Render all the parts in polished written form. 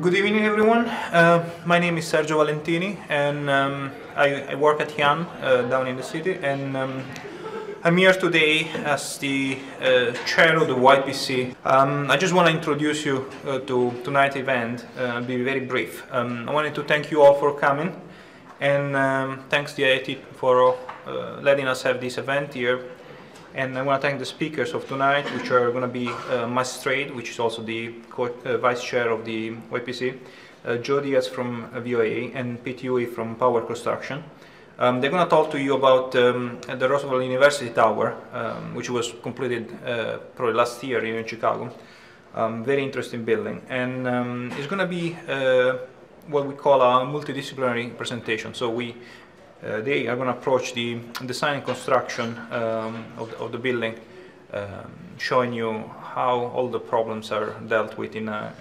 Good evening, everyone. My name is Sergio Valentini, and I work at YAN down in the city. And I'm here today as the chair of the YPC. I just want to introduce you to tonight's event. I'll be very brief. I wanted to thank you all for coming, and thanks to IIT for letting us have this event here. And I want to thank the speakers of tonight, which are going to be Streid, which is also the vice chair of the YPC, Dietz from VOA, and Pete Huey from Power Construction. They're going to talk to you about the Roosevelt University Tower, which was completed probably last year here in Chicago. Very interesting building. And it's going to be what we call a multidisciplinary presentation. So they are going to approach the design and construction of the building, showing you how all the problems are dealt with in a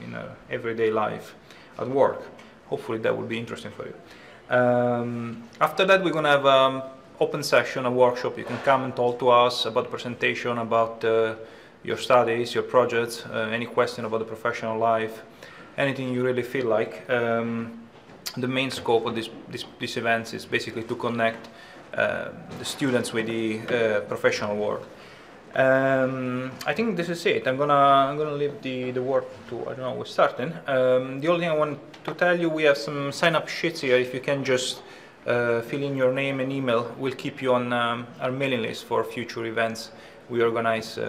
everyday life at work. Hopefully that will be interesting for you. After that, we're going to have an open session, a workshop. You can come and talk to us about the presentation, about your studies, your projects, any question about the professional life, anything you really feel like. The main scope of these events is basically to connect the students with the professional world. I think this is it. I'm gonna leave the word to, I don't know, we're starting. The only thing I want to tell you, we have some sign-up sheets here. If you can just fill in your name and email, we'll keep you on our mailing list for future events. We organize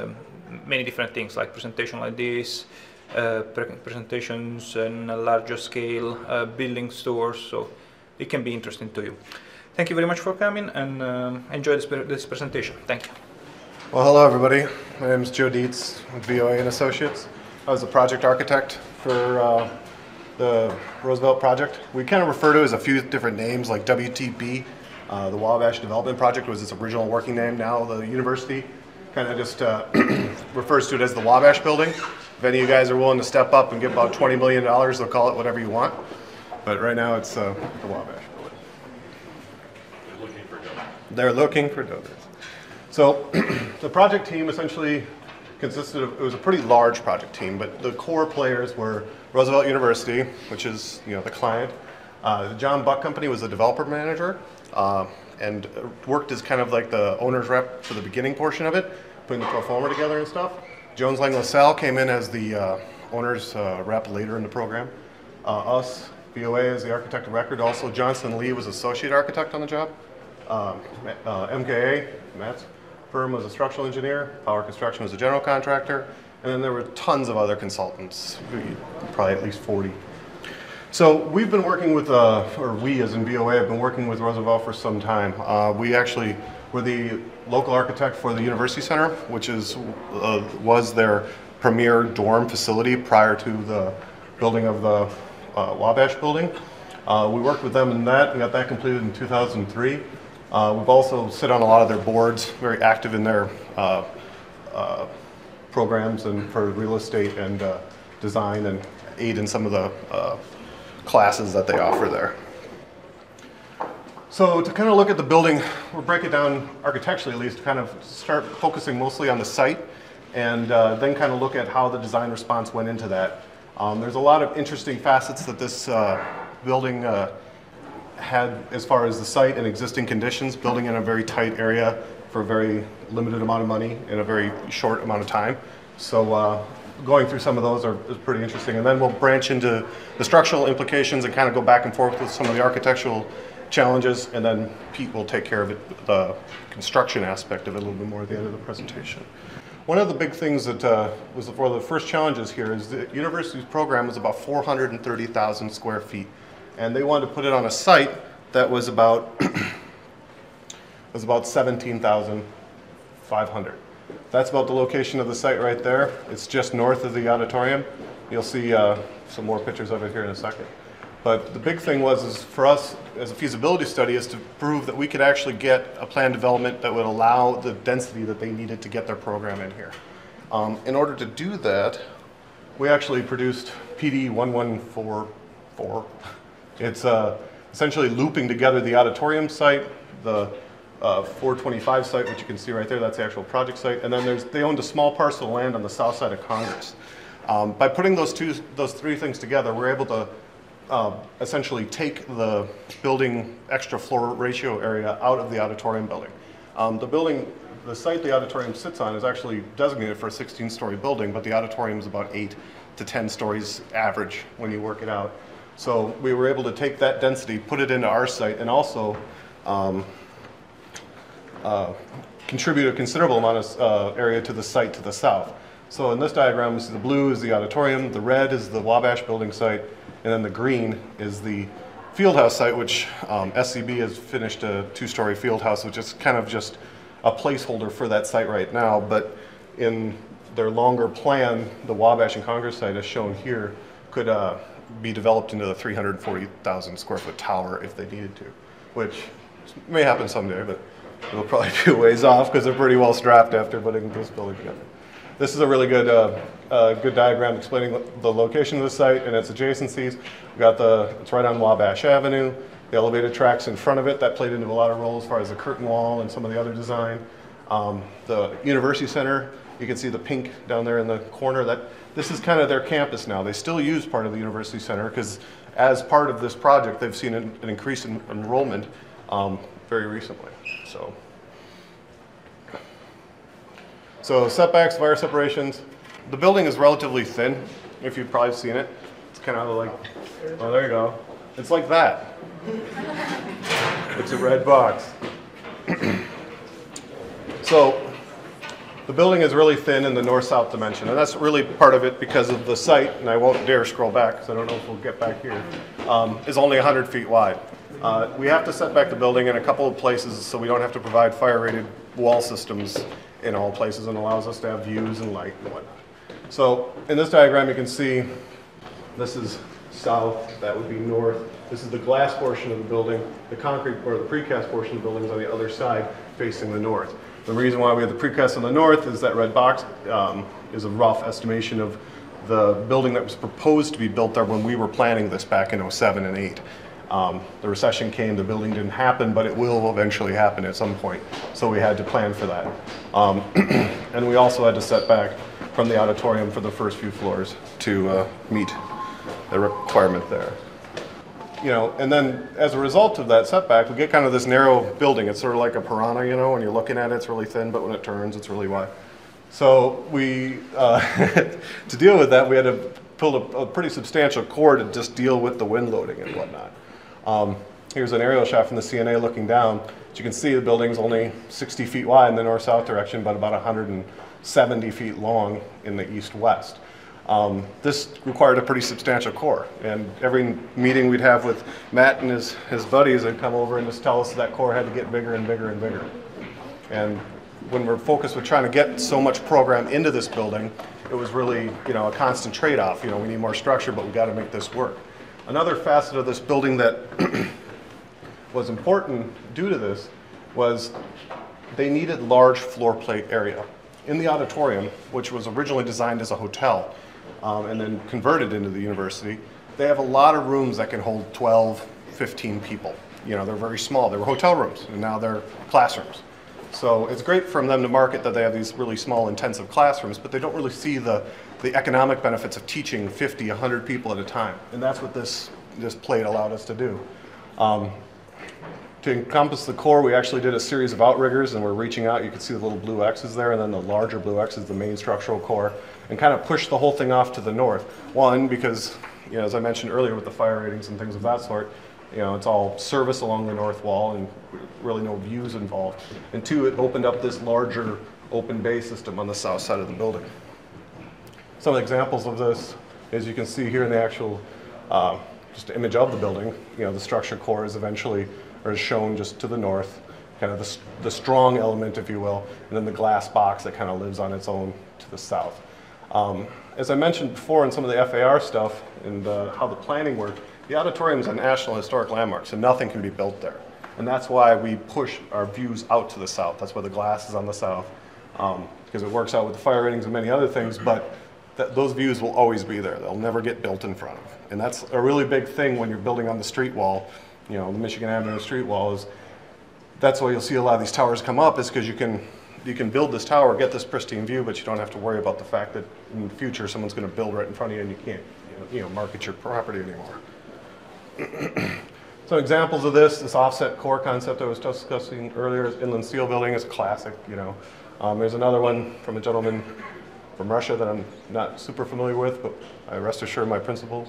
many different things, like presentation like this, presentations on a larger scale, building tours, so it can be interesting to you. Thank you very much for coming, and enjoy this presentation. Thank you. Well, hello everybody. My name is Dietz with VOA Associates. I was a project architect for the Roosevelt project. We kind of refer to it as a few different names, like WTB. The Wabash Development Project was its original working name. Now the university kind of just refers to it as the Wabash Building. If any of you guys are willing to step up and give about $20 million, they'll call it whatever you want. But right now it's the Wabash Building. They're looking for donors. So the project team essentially consisted of, it was a pretty large project team, but the core players were Roosevelt University, which is the client. The John Buck Company was the developer manager and worked as kind of like the owner's rep for the beginning portion of it, putting the pro forma together and stuff. Jones Lang LaSalle came in as the owner's rep later in the program. Us, VOA, as the architect of record. Also, Johnson Lee was associate architect on the job. MKA, Matt's firm, was a structural engineer. Power Construction was a general contractor. And then there were tons of other consultants, probably at least 40. So we've been working with, or we as in VOA have been working with Roosevelt for some time. We actually were the local architect for the University Center, which was their premier dorm facility prior to the building of the Wabash Building. We worked with them in that. We got that completed in 2003. We've also sit on a lot of their boards, very active in their programs and for real estate and design, and aid in some of the classes that they offer there. So to kind of look at the building, we'll break it down architecturally at least, to kind of start focusing mostly on the site, and then kind of look at how the design response went into that. There's a lot of interesting facets that this building had as far as the site and existing conditions, building in a very tight area for a very limited amount of money in a very short amount of time. So going through some of those is pretty interesting. And then we'll branch into the structural implications and kind of go back and forth with some of the architectural challenges, and then Pete will take care of it, the construction aspect of it a little bit more at the end of the presentation. One of the big things that was one of the first challenges here is the university's program was about 430,000 square feet. And they wanted to put it on a site that was about 17,500. That's about the location of the site right there. It's just north of the auditorium. You'll see some more pictures of it here in a second. But the big thing was for us as a feasibility study is to prove that we could actually get a plan development that would allow the density that they needed to get their program in here. In order to do that, we actually produced PD 1144. It's essentially looping together the auditorium site, the 425 site, which you can see right there, that's the actual project site, and then they owned a small parcel of land on the south side of Congress. By putting those three things together, we're able to essentially take the building extra floor ratio area out of the auditorium building. The site the auditorium sits on is actually designated for a 16-story building, but the auditorium is about 8 to 10 stories average when you work it out. So we were able to take that density, put it into our site, and also contribute a considerable amount of area to the site to the south. So in this diagram, we see the blue is the auditorium, the red is the Wabash building site, and then the green is the fieldhouse site, which SCB has finished a 2-story fieldhouse, which is kind of just a placeholder for that site right now. But in their longer plan, the Wabash and Congress site, as shown here, could be developed into the 340,000 square foot tower if they needed to, which may happen someday, but it'll probably be a ways off because they're pretty well strapped after putting this building together. This is a really good good diagram explaining the location of the site and its adjacencies. It's right on Wabash Avenue. The elevated tracks in front of it, that played into a lot of roles as far as the curtain wall and some of the other design. The University Center, you can see the pink down there in the corner. This is kind of their campus now. They still use part of the University Center because as part of this project, they've seen an increase in enrollment very recently. So setbacks, fire separations. The building is relatively thin, if you've probably seen it. It's kind of like, oh, there you go. It's like that. It's a red box. So the building is really thin in the north-south dimension, and that's really part of it because of the site, and I won't dare scroll back because I don't know if we'll get back here, is only 100 feet wide. We have to set back the building in a couple of places so we don't have to provide fire-rated wall systems in all places, and allows us to have views and light and whatnot. So in this diagram you can see this is south, that would be north. This is the glass portion of the building. The concrete or the precast portion of the building is on the other side facing the north. The reason why we have the precast on the north is that red box is a rough estimation of the building that was proposed to be built there when we were planning this back in 07 and 08. The recession came, the building didn't happen, but it will eventually happen at some point. So we had to plan for that. And we also had to set back from the auditorium for the first few floors to meet the requirement there. And then as a result of that setback, we get kind of this narrow building. It's sort of like a piranha, when you're looking at it, it's really thin, but when it turns, it's really wide. So we, to deal with that, we had to build a pretty substantial core to just deal with the wind loading and whatnot. Here's an aerial shot from the CNA looking down. As you can see, the building's only 60 feet wide in the north-south direction, but about 170 feet long in the east-west. This required a pretty substantial core, and every meeting we'd have with Matt and his buddies, they'd come over and just tell us that core had to get bigger and bigger and bigger. And when we're focused with trying to get so much program into this building, it was really a constant trade-off. We need more structure, but we got to make this work. Another facet of this building that was important due to this was they needed large floor plate area. In the auditorium, which was originally designed as a hotel and then converted into the university, they have a lot of rooms that can hold 12, 15 people. They're very small. They were hotel rooms, and now they're classrooms. So it's great for them to market that they have these really small, intensive classrooms, but they don't really see the economic benefits of teaching 50, 100 people at a time. And that's what this plate allowed us to do. To encompass the core, we actually did a series of outriggers, and we're reaching out. You can see the little blue X's there, and then the larger blue X is the main structural core, and kind of push the whole thing off to the north. One, because, as I mentioned earlier with the fire ratings and things of that sort, it's all service along the north wall and really no views involved. And two, it opened up this larger open bay system on the south side of the building. Some examples of this, as you can see here in the actual just image of the building, the structure core is shown just to the north, kind of the strong element, if you will, and then the glass box that kind of lives on its own to the south. As I mentioned before in some of the FAR stuff and how the planning worked, the auditorium is a National Historic Landmark, so nothing can be built there. And that's why we push our views out to the south. That's why the glass is on the south, because it works out with the fire ratings and many other things, but those views will always be there. They'll never get built in front of. And that's a really big thing when you're building on the street wall. The Michigan Avenue street wall that's why you'll see a lot of these towers come up, is because you can you can build this tower, get this pristine view, but you don't have to worry about the fact that in the future someone's going to build right in front of you and you can't market your property anymore. So examples of this offset core concept I was discussing earlier, inland steel building is a classic. There's another one from a gentleman from Russia that I'm not super familiar with, but I rest assured my principal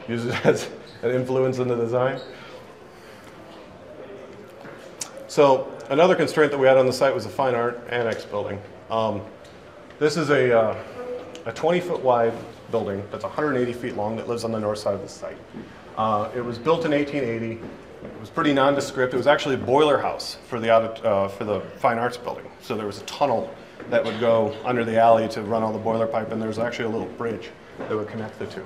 uses it as an influence in the design. So another constraint that we had on the site was a fine art annex building. This is a 20-foot wide building that's 180 feet long that lives on the north side of the site. It was built in 1880. It was pretty nondescript. It was actually a boiler house for the fine arts building. So there was a tunnel that would go under the alley to run all the boiler pipe, and there was actually a little bridge that would connect the two.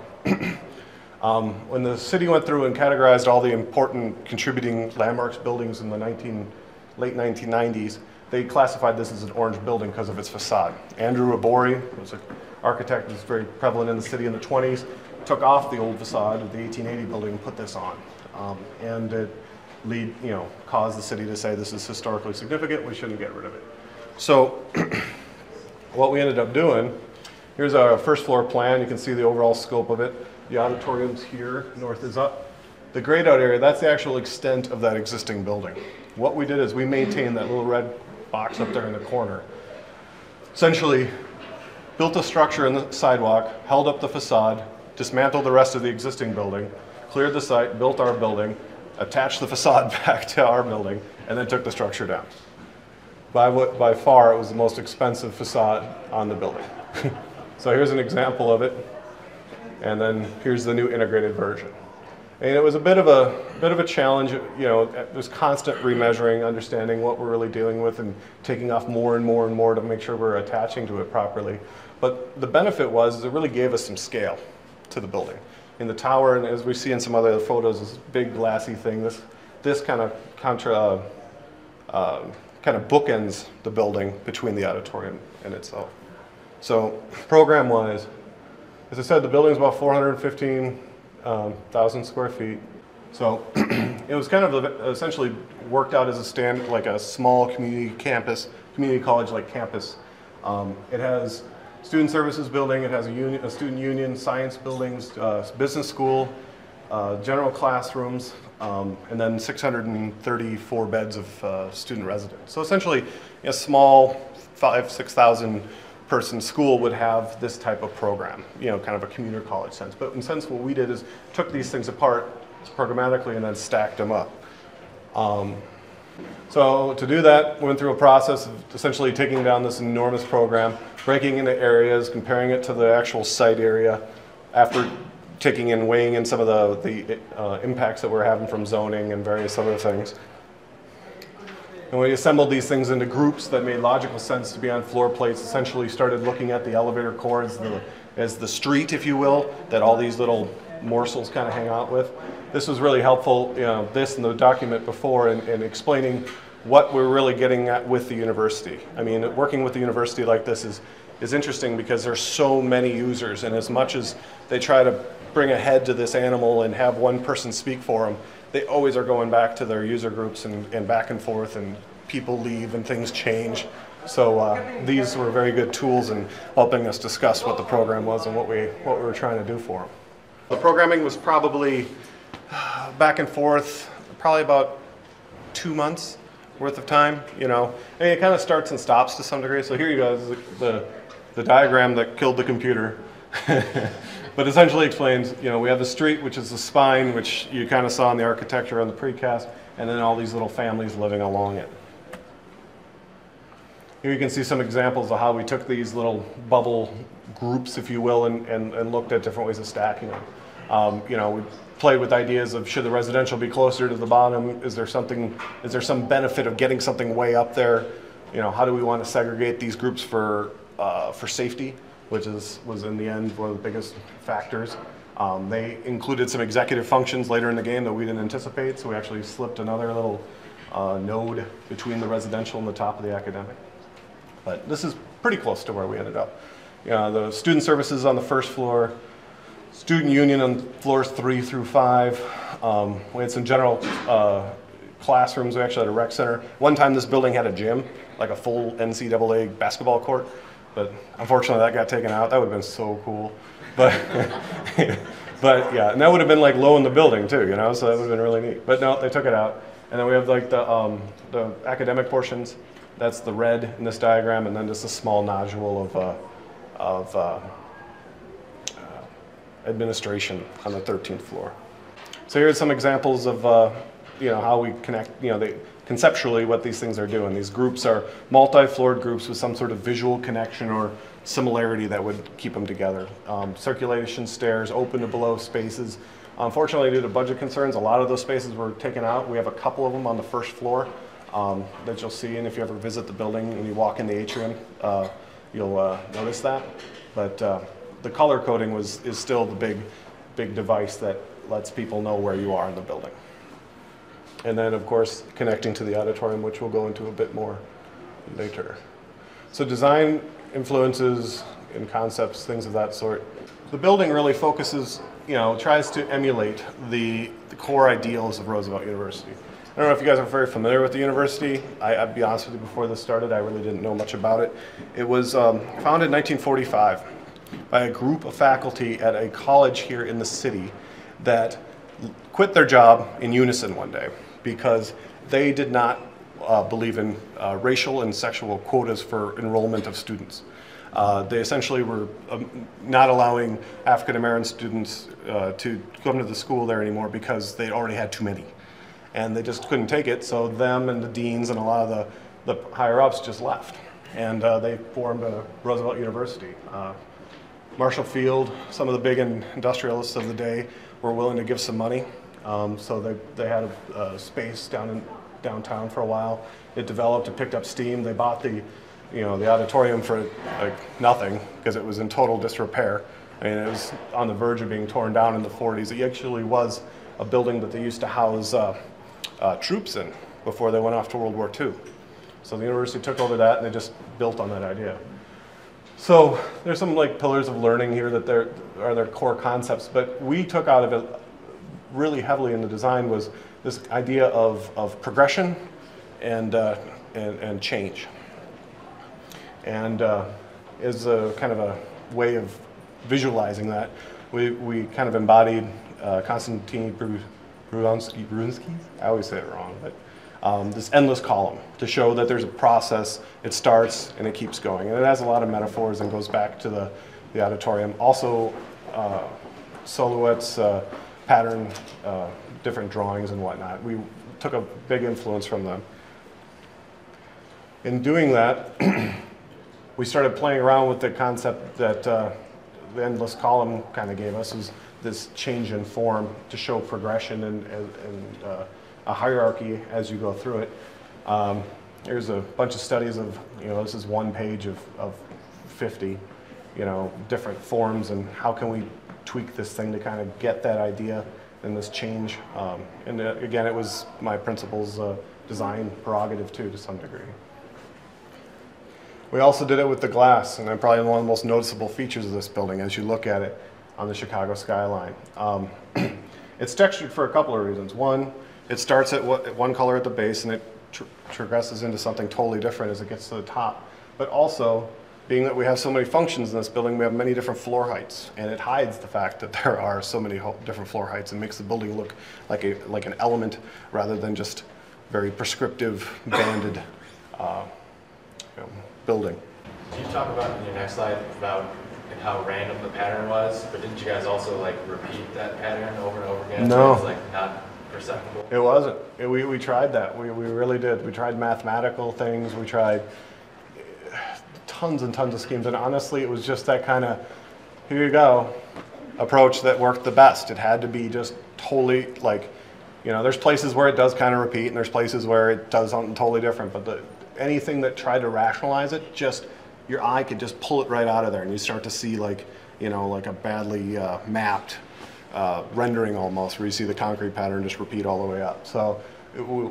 When the city went through and categorized all the important contributing landmarks buildings in the late 1990s, they classified this as an orange building because of its facade. Andrew Abori was an architect that was very prevalent in the city in the 20s, took off the old facade of the 1880 building and put this on. And it caused the city to say this is historically significant, we shouldn't get rid of it. So what we ended up doing, here's our first floor plan. You can see the overall scope of it. The auditorium's here, north is up. The grayed out area, that's the actual extent of that existing building. What we did is we maintained that little red box up there in the corner. Essentially built a structure in the sidewalk, held up the facade, dismantled the rest of the existing building, cleared the site, built our building, attached the facade back to our building, and then took the structure down. By far, it was the most expensive facade on the building. So here's an example of it, and then here's the new integrated version. And it was a bit of a challenge. There's constant remeasuring, understanding what we're really dealing with, and taking off more and more and more to make sure we're attaching to it properly. But the benefit was it really gave us some scale to the building. In the tower, and as we see in some other photos, this big glassy thing. This kind of bookends the building between the auditorium and itself. So program-wise, as I said, the building's about 415,000 square feet. So it was kind of essentially worked out as a like a small community college-like campus. It has student services building, it has a student union, science buildings, business school, general classrooms, and then 634 beds of student residence. So essentially, a small 5,000-6,000 person school would have this type of program, kind of a community college sense. But in a sense, what we did is took these things apart programmatically and then stacked them up. So to do that, we went through a process of essentially taking down this enormous program, breaking into areas, comparing it to the actual site area, after taking and weighing in some of the impacts that we're having from zoning and various other things. And we assembled these things into groups that made logical sense to be on floor plates, essentially started looking at the elevator core as the street, if you will, that all these little morsels kind of hang out with. This was really helpful, this and the document before, in explaining what we're really getting at with the university. I mean, working with the university like this is interesting because there's so many users, and as much as they try to bring a head to this animal and have one person speak for them, they always are going back to their user groups and back and forth, and people leave and things change. So these were very good tools in helping us discuss what the program was and what we were trying to do for them. The programming was probably back and forth, probably about 2 months worth of time, and it kind of starts and stops to some degree. So here you go, this is the diagram that killed the computer. But essentially explains, we have the street, which is the spine, which you kind of saw in the architecture on the precast, and then all these little families living along it. Here you can see some examples of how we took these little bubble groups, if you will, and looked at different ways of stacking them. We played with ideas of, should the residential be closer to the bottom? Is there some benefit of getting something way up there? How do we want to segregate these groups for safety, which was in the end one of the biggest factors. They included some executive functions later in the game that we didn't anticipate, so we actually slipped another little node between the residential and the top of the academic. But this is pretty close to where we ended up. The student services on the first floor, student union on floors 3 through 5. We had some general classrooms. We actually had a rec center. One time this building had a gym, like a full NCAA basketball court, but unfortunately that got taken out. That would have been so cool. But, but yeah, and that would have been like low in the building too, you know, so that would have been really neat. But no, they took it out. And then we have like the academic portions. That's the red in this diagram, and then just a small nodule of administration on the 13th floor. So here's some examples of you know, how we connect, you know, conceptually what these things are doing. These groups are multi-floored groups with some sort of visual connection or similarity that would keep them together. Circulation stairs, open to below spaces. Unfortunately, due to budget concerns, a lot of those spaces were taken out. We have a couple of them on the first floor that you'll see, and if you ever visit the building and you walk in the atrium, you'll notice that. But the color coding is still the big device that lets people know where you are in the building. And then, of course, connecting to the auditorium, which we'll go into a bit more later. So design influences and concepts, things of that sort. The building really focuses, you know, tries to emulate the core ideals of Roosevelt University. I don't know if you guys are very familiar with the university. I'd be honest with you, before this started, I really didn't know much about it. It was founded in 1945 by a group of faculty at a college here in the city that quit their job in unison one day because they did not believe in racial and sexual quotas for enrollment of students. They essentially were not allowing African American students to come to the school there anymore because they already had too many. And they just couldn't take it, so them and the deans and a lot of the higher-ups just left. And they formed Roosevelt University. Marshall Field, some of the big industrialists of the day were willing to give some money. So they had a space downtown for a while. It developed, it picked up steam. They bought the auditorium for like nothing because it was in total disrepair. I mean, it was on the verge of being torn down in the 40s. It actually was a building that they used to house troops in before they went off to World War II. So the university took over that and they just built on that idea. So there's some like pillars of learning here that are their core concepts, but we took out of it really heavily in the design was this idea of progression and change. And as a kind of a way of visualizing that, we kind of embodied Konstantin Brunski's, I always say it wrong, but this endless column to show that there's a process, it starts and it keeps going. And it has a lot of metaphors and goes back to the auditorium. Also silhouettes, pattern, different drawings and whatnot. We took a big influence from them. In doing that, we started playing around with the concept that the endless column kind of gave us, is this change in form to show progression and a hierarchy as you go through it. There's a bunch of studies of, this is one page of 50, different forms and how can we tweak this thing to kind of get that idea and this change. And again, it was my principal's design prerogative too, to some degree. We also did it with the glass, and probably one of the most noticeable features of this building as you look at it on the Chicago skyline. It's textured for a couple of reasons. One, it starts at one color at the base and it progresses into something totally different as it gets to the top. But also, being that we have so many functions in this building, we have many different floor heights, and it hides the fact that there are so many different floor heights and makes the building look like an element rather than just very prescriptive, banded building. You talk about in your next slide about how random the pattern was, but didn't you guys also repeat that pattern over and over again? No. So it's not perceptible? It wasn't. We tried that. We really did. We tried mathematical things. We tried tons and tons of schemes, and honestly, it was just that kind of, here you go, approach that worked the best. It had to be just totally there's places where it does kind of repeat, and there's places where it does something totally different, but anything that tried to rationalize it, just your eye could just pull it right out of there, and you start to see like a badly mapped rendering almost, where you see the concrete pattern just repeat all the way up. So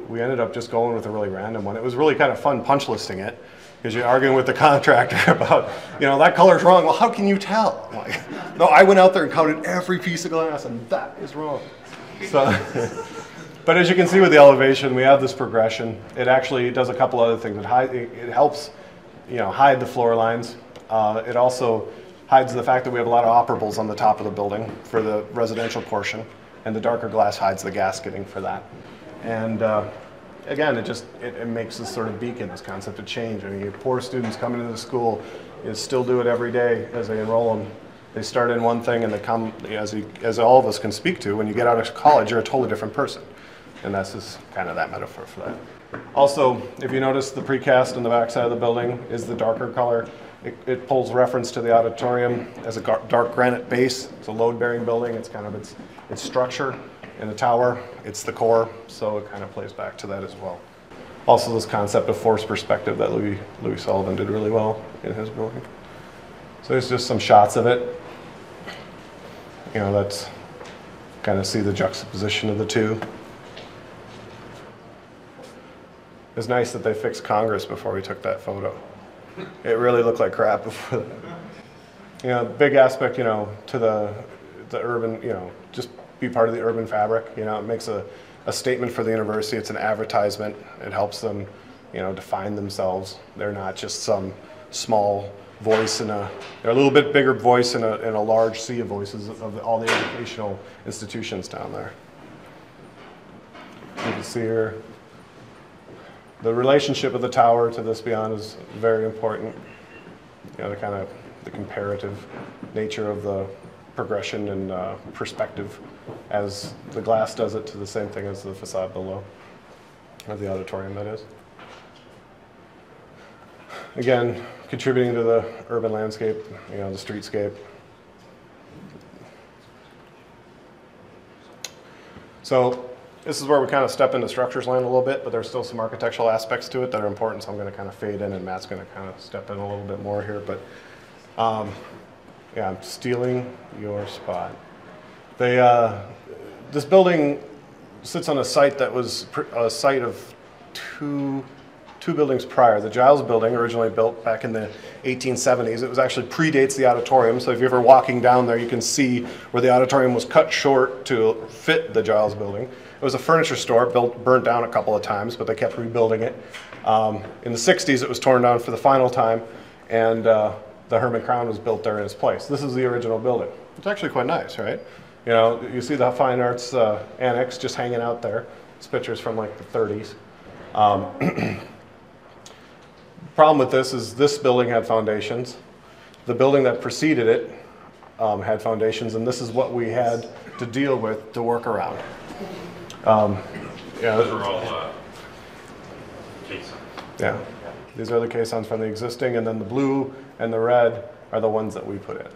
we ended up just going with a really random one. It was really kind of fun punch listing it, because you're arguing with the contractor about, that color's wrong. Well, how can you tell? I'm like, no, I went out there and counted every piece of glass, and that is wrong. So, But as you can see with the elevation, we have this progression. It actually does a couple other things. It helps, hide the floor lines. It also hides the fact that we have a lot of operables on the top of the building for the residential portion, and the darker glass hides the gasketing for that. And again, it makes this sort of beacon, this concept of change. I mean, you poor students coming into the school, you still do it every day as they enroll them. They start in one thing and they come, as all of us can speak to, when you get out of college, you're a totally different person. And that's just kind of that metaphor for that. Also, if you notice, the precast in the backside of the building is the darker color. It pulls reference to the auditorium as a dark granite base. It's a load-bearing building. It's kind of its structure. In the tower, it's the core, so it kind of plays back to that as well. Also, this concept of force perspective that Louis Sullivan did really well in his building. So there's just some shots of it. That's kind of see the juxtaposition of the two. It's nice that they fixed Congress before we took that photo. It really looked like crap before that. Big aspect, to the urban, just be part of the urban fabric. It makes a statement for the university. It's an advertisement. It helps them, define themselves. They're not just some small voice they're a little bit bigger voice in a large sea of voices of all the educational institutions down there. You can see here, the relationship of the tower to this beyond is very important. The comparative nature of the progression and perspective as the glass does it to the same thing as the facade below, or the auditorium, that is. Again, contributing to the urban landscape, the streetscape. So this is where we kind of step into structures land a little bit, but there's still some architectural aspects to it that are important, so I'm going to kind of fade in, and Matt's going to kind of step in a little bit more here. But yeah, I'm stealing your spot. This building sits on a site that was a site of two buildings prior. The Giles building, originally built back in the 1870s, it was actually predates the auditorium. So if you're ever walking down there, you can see where the auditorium was cut short to fit the Giles building. It was a furniture store, burnt down a couple of times, but they kept rebuilding it. In the 60s, it was torn down for the final time, and the Herman Crown was built there in its place. This is the original building. It's actually quite nice, right? You see the Fine Arts Annex just hanging out there. It's pictures from like the 30s. Problem with this is this building had foundations. The building that preceded it had foundations, and this is what we had to deal with to work around. Those are all caissons. Yeah, these are the caissons from the existing, and then the blue and the red are the ones that we put in.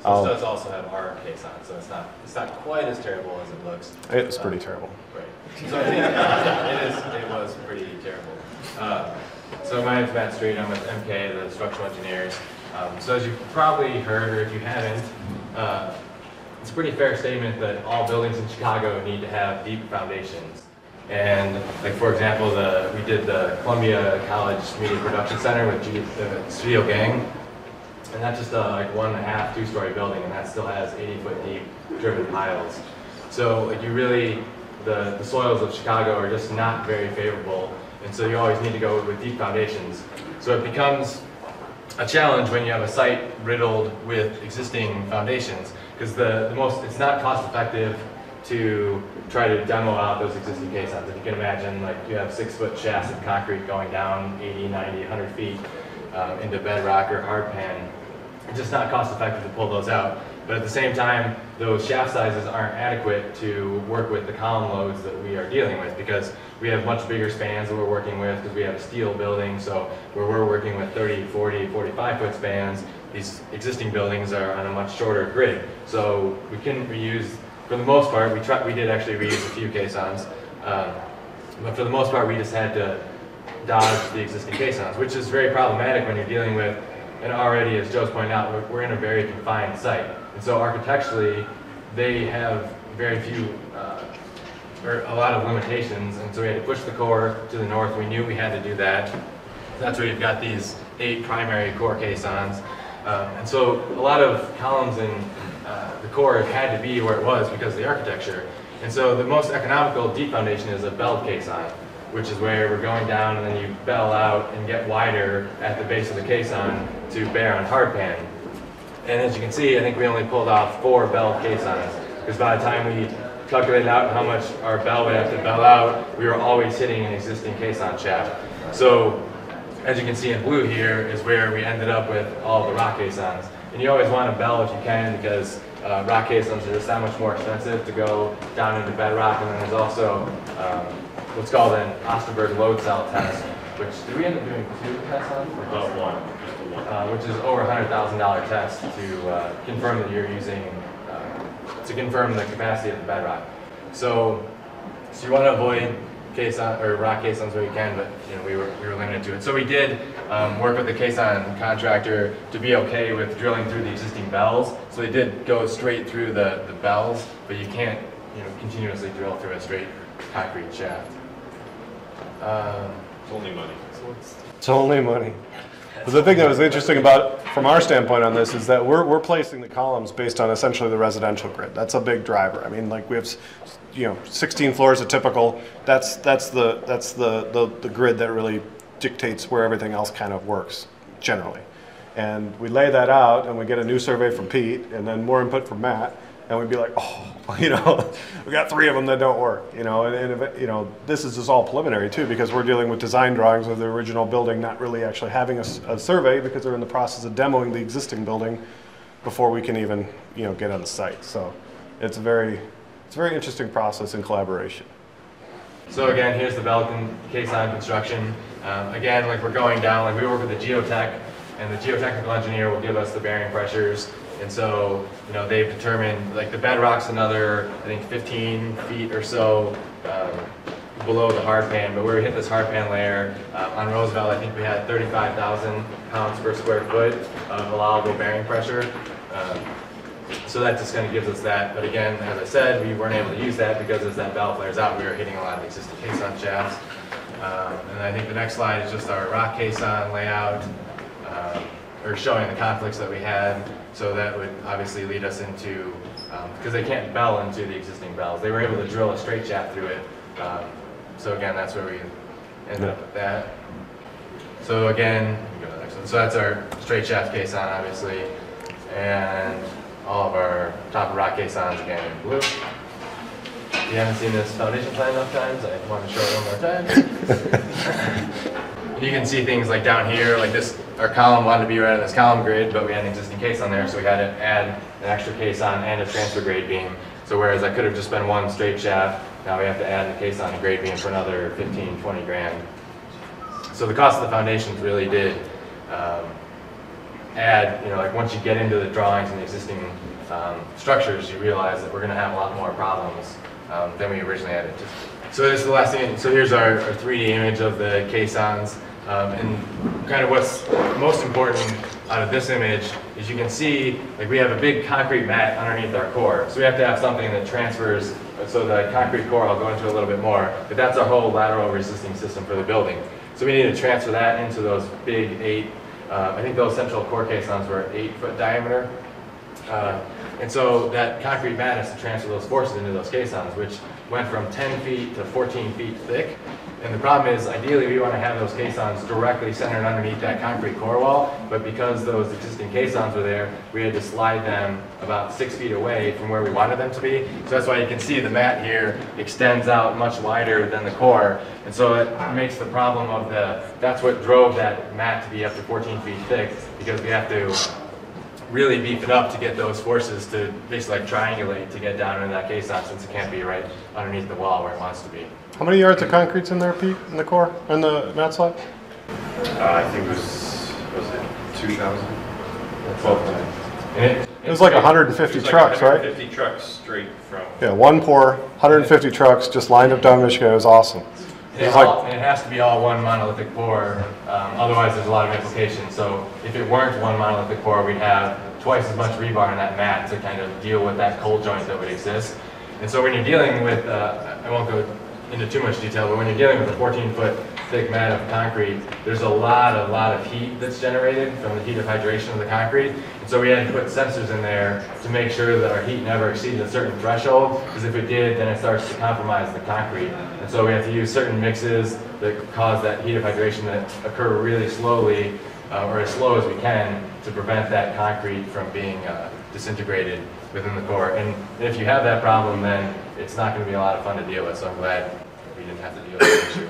So this does also have our caissons, so it's not quite as terrible as it looks. It's pretty terrible. Right. So it was pretty terrible. So my name's Matt Streid. I'm with MKA, the structural engineers. So as you've probably heard, or if you haven't, it's a pretty fair statement that all buildings in Chicago need to have deep foundations. And like, for example, we did the Columbia College Media Production Center with Studio Gang. And that's just like 1.5, 2-story building, and that still has 80-foot deep driven piles. So like the soils of Chicago are just not very favorable, and so you always need to go with deep foundations. So it becomes a challenge when you have a site riddled with existing foundations, because it's not cost effective to try to demo out those existing caissons. If you can imagine, like, you have 6-foot shafts of concrete going down 80, 90, 100 feet into bedrock or hard pan. It's just not cost effective to pull those out. But at the same time, those shaft sizes aren't adequate to work with the column loads that we are dealing with, because we have much bigger spans that we're working with, because we have a steel building. So where we're working with 30, 40, 45-foot spans, these existing buildings are on a much shorter grid. So we can reuse, for the most part, we did actually reuse a few caissons, but for the most part, we just had to dodge the existing caissons, which is very problematic when you're dealing with, and already, as Joe's pointed out, we're in a very confined site. And so architecturally, they have very few, or a lot of limitations, and so we had to push the core to the north. We knew we had to do that. That's where you've got these 8 primary core caissons. And so a lot of columns in the core had to be where it was because of the architecture. And so the most economical deep foundation is a belled caisson, which is where we're going down and then you bell out and get wider at the base of the caisson to bear on hardpan. And as you can see, I think we only pulled off 4 belled caissons, because by the time we calculated out how much our bell would have to bell out, we were always hitting an existing caisson shaft. So as you can see in blue here is where we ended up with all the rock caissons. And you always want to bell if you can, because rock caissons are just that much more expensive to go down into bedrock. And then there's also what's called an Osterberg load cell test, which did we end up doing 2 tests on? One. Which is over $100,000 test to confirm that you're using, to confirm the capacity of the bedrock. So you want to avoid caisson or rock caissons where you can, but we were limited to it. So we did work with the caisson contractor to be okay with drilling through the existing bells. So they did go straight through the bells, but you can't continuously drill through a straight concrete shaft. It's only money. It's only money. But the thing that was interesting about, from our standpoint on this, is that we're placing the columns based on essentially the residential grid. That's a big driver. I mean, like we have, 16 floors, a typical. That's the grid that really dictates where everything else kind of works generally. And we lay that out, and we get a new survey from Pete, and then more input from Matt, and we'd be like, oh, we got 3 of them that don't work, and this is just all preliminary too, because we're dealing with design drawings of the original building, not really actually having a survey, because they're in the process of demoing the existing building before we can even, get on the site. So it's a very interesting process in collaboration. So again, here's the bell caisson construction. Again, like we're going down, like we work with the geotech, and the geotechnical engineer will give us the bearing pressures. And so, they've determined, like the bedrock's another, I think 15 feet or so below the hardpan, but where we hit this hardpan layer on Roosevelt, I think we had 35,000 pounds per square foot of allowable bearing pressure. So that just kind of gives us that. But again, as I said, we weren't able to use that because as that bell flares out, we were hitting a lot of existing caisson shafts. And I think the next slide is just our rock caisson layout, or showing the conflicts that we had. So that would obviously lead us into, because they can't bell into the existing bells. They were able to drill a straight shaft through it. So again, that's where we ended up with that. So again, go to the next one. So that's our straight shaft caisson, obviously. And all of our top rock caissons, again, in blue. If you haven't seen this foundation plan enough times, I want to show it one more time. And you can see things like down here, like this, our column wanted to be right on this column grid, but we had an existing caisson there, so we had to add an extra caisson and a transfer grade beam. So whereas I could have just been one straight shaft, now we have to add a caisson and grade beam for another 15, 20 grand. So the cost of the foundations really did add, like once you get into the drawings and the existing structures, you realize that we're going to have a lot more problems than we originally had anticipated. So this is the last thing. So here's our 3D image of the caissons. And kind of what's most important out of this image is you can see, like we have a big concrete mat underneath our core. So we have to have something that transfers, so the concrete core I'll go into a little bit more, but that's our whole lateral resisting system for the building. So we need to transfer that into those big I think those central core caissons were 8-foot diameter. And so that concrete mat has to transfer those forces into those caissons, which went from 10 feet to 14 feet thick. And the problem is, ideally, we want to have those caissons directly centered underneath that concrete core wall, but because those existing caissons were there, we had to slide them about 6 feet away from where we wanted them to be. So that's why you can see the mat here extends out much wider than the core. And so it makes the problem of that's what drove that mat to be up to 14 feet thick, because we have to really beef it up to get those forces to basically like triangulate to get down into that caisson, since it can't be right underneath the wall where it wants to be. How many yards of concrete's in there, Pete, in the core, in the mat slab? I think it was it 2,000? 12,000. It was like 150 trucks, right? 150 trucks straight from. Yeah, one pour, 150 trucks just lined up down Michigan. It was awesome. And it has to be all one monolithic pour, otherwise there's a lot of implications. So if it weren't one monolithic pour, we'd have twice as much rebar in that mat to kind of deal with that cold joint that would exist. And so when you're dealing with, I won't go into too much detail, but when you're dealing with a 14-foot thick mat of concrete, there's a lot of heat that's generated from the heat of hydration of the concrete. And so we had to put sensors in there to make sure that our heat never exceeded a certain threshold, because if it did, then it starts to compromise the concrete. And so we have to use certain mixes that cause that heat of hydration to occur really slowly, or as slow as we can, to prevent that concrete from being disintegrated within the core. And if you have that problem, then it's not going to be a lot of fun to deal with, so I'm glad we didn't have to deal with that issue.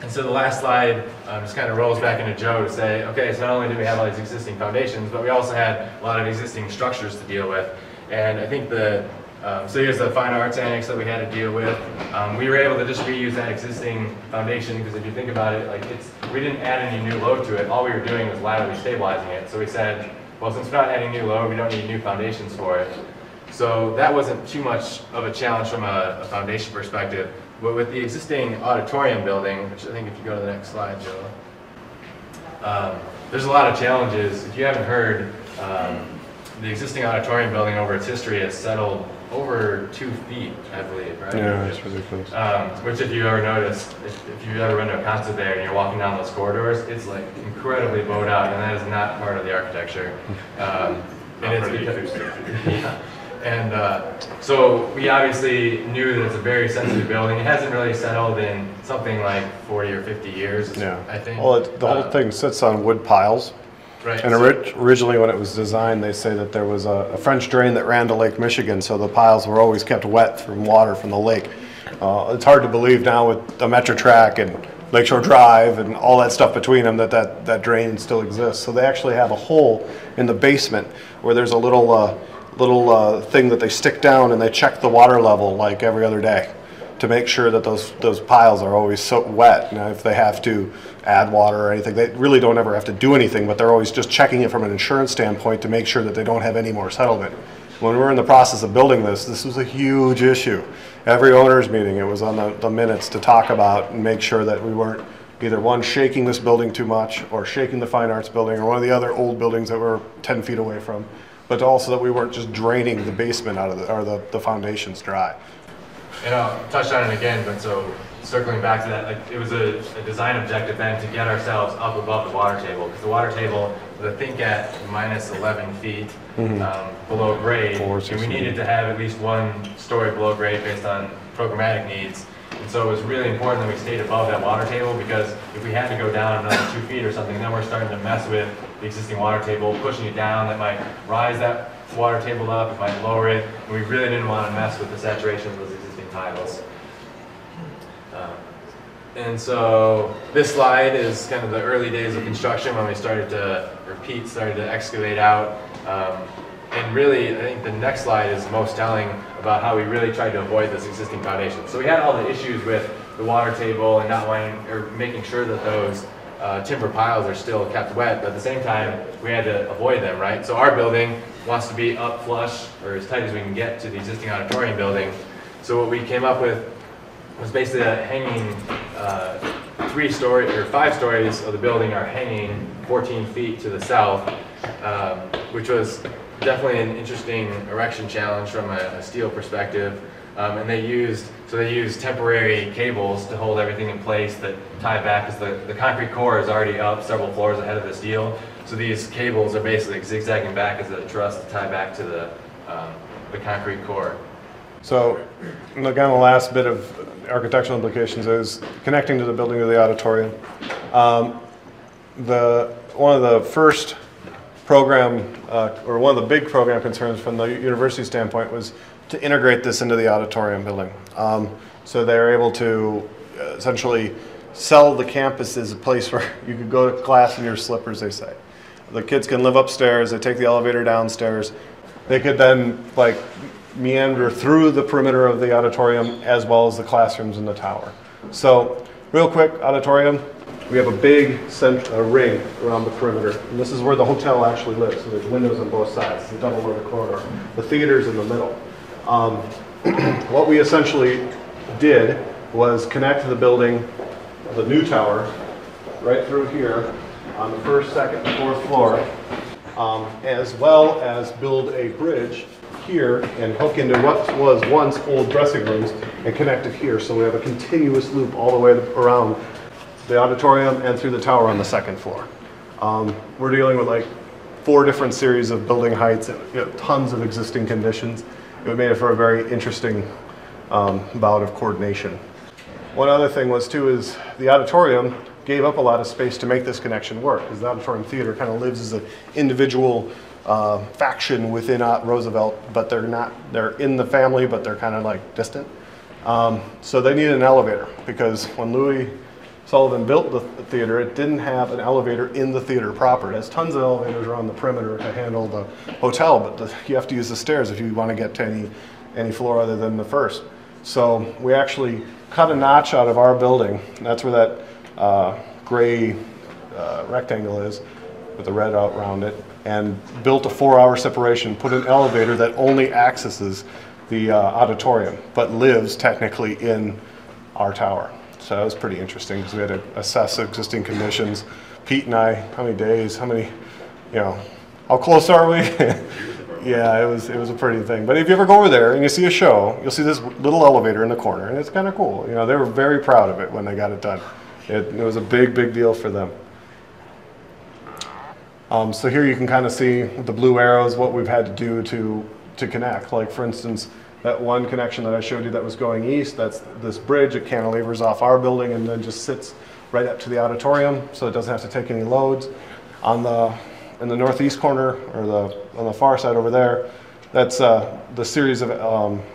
And so the last slide just kind of rolls back into Joe to say, okay, so not only did we have all these existing foundations, but we also had a lot of existing structures to deal with. And I think so here's the fine arts annex that we had to deal with. We were able to just reuse that existing foundation, because if you think about it, like we didn't add any new load to it. All we were doing was laterally stabilizing it. So we said, well, since we're not adding new load, we don't need new foundations for it. So that wasn't too much of a challenge from a foundation perspective. But with the existing auditorium building, which I think if you go to the next slide, Joe, there's a lot of challenges. If you haven't heard, the existing auditorium building over its history has settled over 2 feet, I believe, right? Yeah, it's ridiculous. Which, if you ever noticed, if you've ever been to a concert there and you're walking down those corridors, it's like incredibly bowed out, and that is not part of the architecture. And it's because, yeah. And so we obviously knew that it's a very sensitive building. It hasn't really settled in something like 40 or 50 years, Yeah. I think. Well, the whole thing sits on wood piles. Right. And originally when it was designed, they say that there was a French drain that ran to Lake Michigan, so the piles were always kept wet from water from the lake. It's hard to believe now with the Metro Track and Lakeshore Drive and all that stuff between them that drain still exists. So they actually have a hole in the basement where there's a little thing that they stick down, and they check the water level like every other day to make sure that those piles are always so wet. Now, if they have to add water or anything, they really don't ever have to do anything, but they're always just checking it from an insurance standpoint to make sure that they don't have any more settlement. When we were in the process of building this was a huge issue. Every owners meeting, it was on the minutes to talk about and make sure that we weren't either one, shaking this building too much, or shaking the fine arts building, or one of the other old buildings that we're 10 feet away from, but also that we weren't just draining the basement out of the foundations dry. And I'll touch on it again, but so circling back to that, like it was a design objective then to get ourselves up above the water table, because the water table was, I think, at minus 11 feet below grade, and we needed to have at least 1 story below grade based on programmatic needs. And so it was really important that we stayed above that water table, because if we had to go down another 2 feet or something, then we're starting to mess with the existing water table, pushing it down. That might rise that water table up, it might lower it, and we really didn't want to mess with the saturation of those existing tiles. And so this slide is kind of the early days of construction when we started to, or Pete started to excavate out. And really, I think the next slide is most telling about how we really tried to avoid this existing foundation. So we had all the issues with the water table and not wanting, or making sure that those timber piles are still kept wet, but at the same time, we had to avoid them, right? So our building wants to be up flush, or as tight as we can get to the existing auditorium building. So what we came up with was basically a hanging 3-story or 5 stories of the building are hanging 14 feet to the south, which was definitely an interesting erection challenge from a steel perspective. And they used temporary cables to hold everything in place that tie back, because the concrete core is already up several floors ahead of the steel. So these cables are basically zigzagging back as a truss to tie back to the concrete core. So, again, the last bit of architectural implications is connecting to the building of the auditorium. One of the first program, or one of the big program concerns from the university standpoint was to integrate this into the auditorium building. So they're able to essentially sell the campus as a place where you could go to class in your slippers, they say. The kids can live upstairs, they take the elevator downstairs. They could then meander through the perimeter of the auditorium as well as the classrooms in the tower. So real quick, auditorium, we have a big ring around the perimeter, and this is where the hotel actually lives. So there's windows on both sides. It's a double-loaded corridor. The theater's in the middle. What we essentially did was connect the building, the new tower, right through here on the 1st, 2nd, and 4th floor, as well as build a bridge here and hook into what was once old dressing rooms and connect it here. So we have a continuous loop all the way around the auditorium and through the tower on the second floor. We're dealing with like 4 different series of building heights, and, tons of existing conditions. It made it for a very interesting bout of coordination. One other thing was too is the auditorium gave up a lot of space to make this connection work, because the auditorium theater kind of lives as an individual faction within Roosevelt, but they're in the family, but they're kind of like distant. So they needed an elevator, because when Louis Sullivan built the theater, it didn't have an elevator in the theater proper. It has tons of elevators around the perimeter to handle the hotel, but you have to use the stairs if you want to get to any floor other than the first. So we actually cut a notch out of our building, and that's where that gray rectangle is with the red out around it, and built a 4-hour separation, put an elevator that only accesses the auditorium, but lives technically in our tower. So that was pretty interesting, because we had to assess existing conditions. Pete and I, how many days, how close are we? Yeah, it was a pretty thing. But if you ever go over there and you see a show, you'll see this little elevator in the corner, and it's kind of cool. They were very proud of it when they got it done. It was a big, big deal for them. So here you can kind of see with the blue arrows what we've had to do to connect. Like for instance, that one connection that I showed you that was going east, that's this bridge. It cantilevers off our building and then just sits right up to the auditorium, so it doesn't have to take any loads. In the northeast corner, or on the far side over there, that's the series of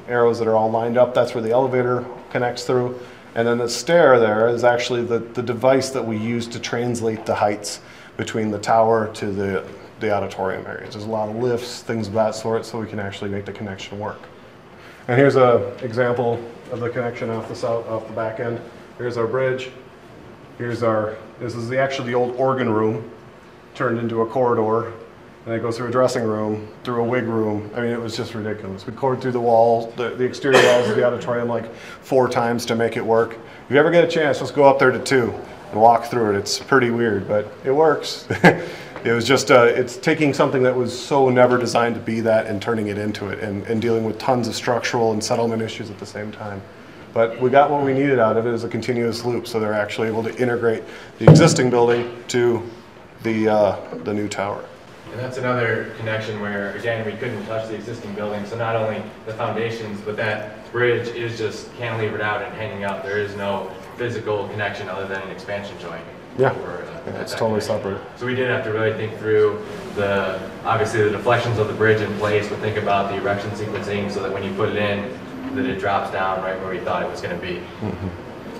arrows that are all lined up. That's where the elevator connects through. And then the stair there is actually the device that we use to translate the heights between the tower to the auditorium areas. There's a lot of lifts, things of that sort, so we can actually make the connection work. And here's an example of the connection off the back end. Here's our bridge. This is actually the old organ room turned into a corridor, and it goes through a dressing room, through a wig room. I mean, it was just ridiculous. We cored through the walls, the exterior walls of the auditorium like 4 times to make it work. If you ever get a chance, just go up there to 2 and walk through it. It's pretty weird, but it works. It was just, it's taking something that was so never designed to be that and turning it into it, and dealing with tons of structural and settlement issues at the same time. But we got what we needed out of it as a continuous loop, so they're actually able to integrate the existing building to the new tower. And that's another connection where, again, we couldn't touch the existing building, so not only the foundations, but that bridge is just cantilevered out and hanging up. There is no physical connection other than an expansion joint. Yeah, it's totally separate. So we did have to really think through obviously the deflections of the bridge in place, but think about the erection sequencing so that when you put it in, that it drops down right where we thought it was going to be. Mm-hmm.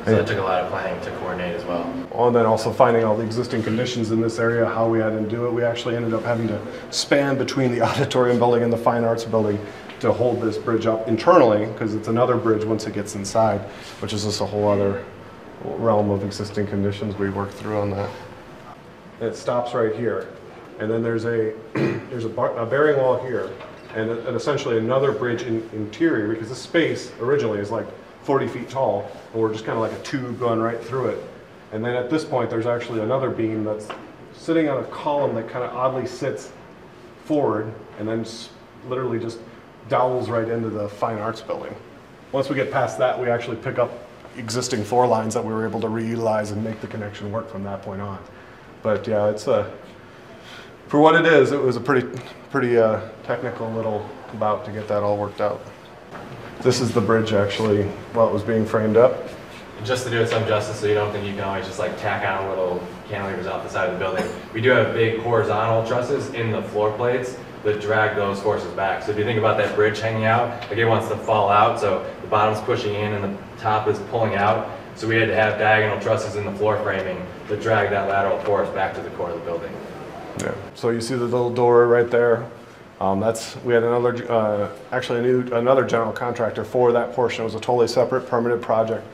So that took a lot of planning to coordinate as well. And then also finding all the existing conditions in this area, how we had to do it. We actually ended up having to span between the auditorium building and the fine arts building to hold this bridge up internally, because it's another bridge once it gets inside, which is just a whole other realm of existing conditions we worked through on that. And it stops right here, and then there's a bearing wall here, and essentially another bridge interior, because this space originally is like 40 feet tall, and we're just kind of like a tube going right through it. And then at this point there's actually another beam that's sitting on a column that kind of oddly sits forward and then literally just dowels right into the fine arts building. Once we get past that, we actually pick up existing floor lines that we were able to reutilize and make the connection work from that point on. But yeah, it's for what it is, it was a pretty technical little bout to get that all worked out. This is the bridge actually while it was being framed up. Just to do it some justice, so you don't think you can always just like tack on little cantilevers off the side of the building. We do have big horizontal trusses in the floor plates that drag those forces back. So if you think about that bridge hanging out, like it wants to fall out, so the bottom's pushing in and the top is pulling out. So we had to have diagonal trusses in the floor framing that drag that lateral force back to the core of the building. Yeah. So you see the little door right there. We had another, another general contractor for that portion. It was a totally separate permitted project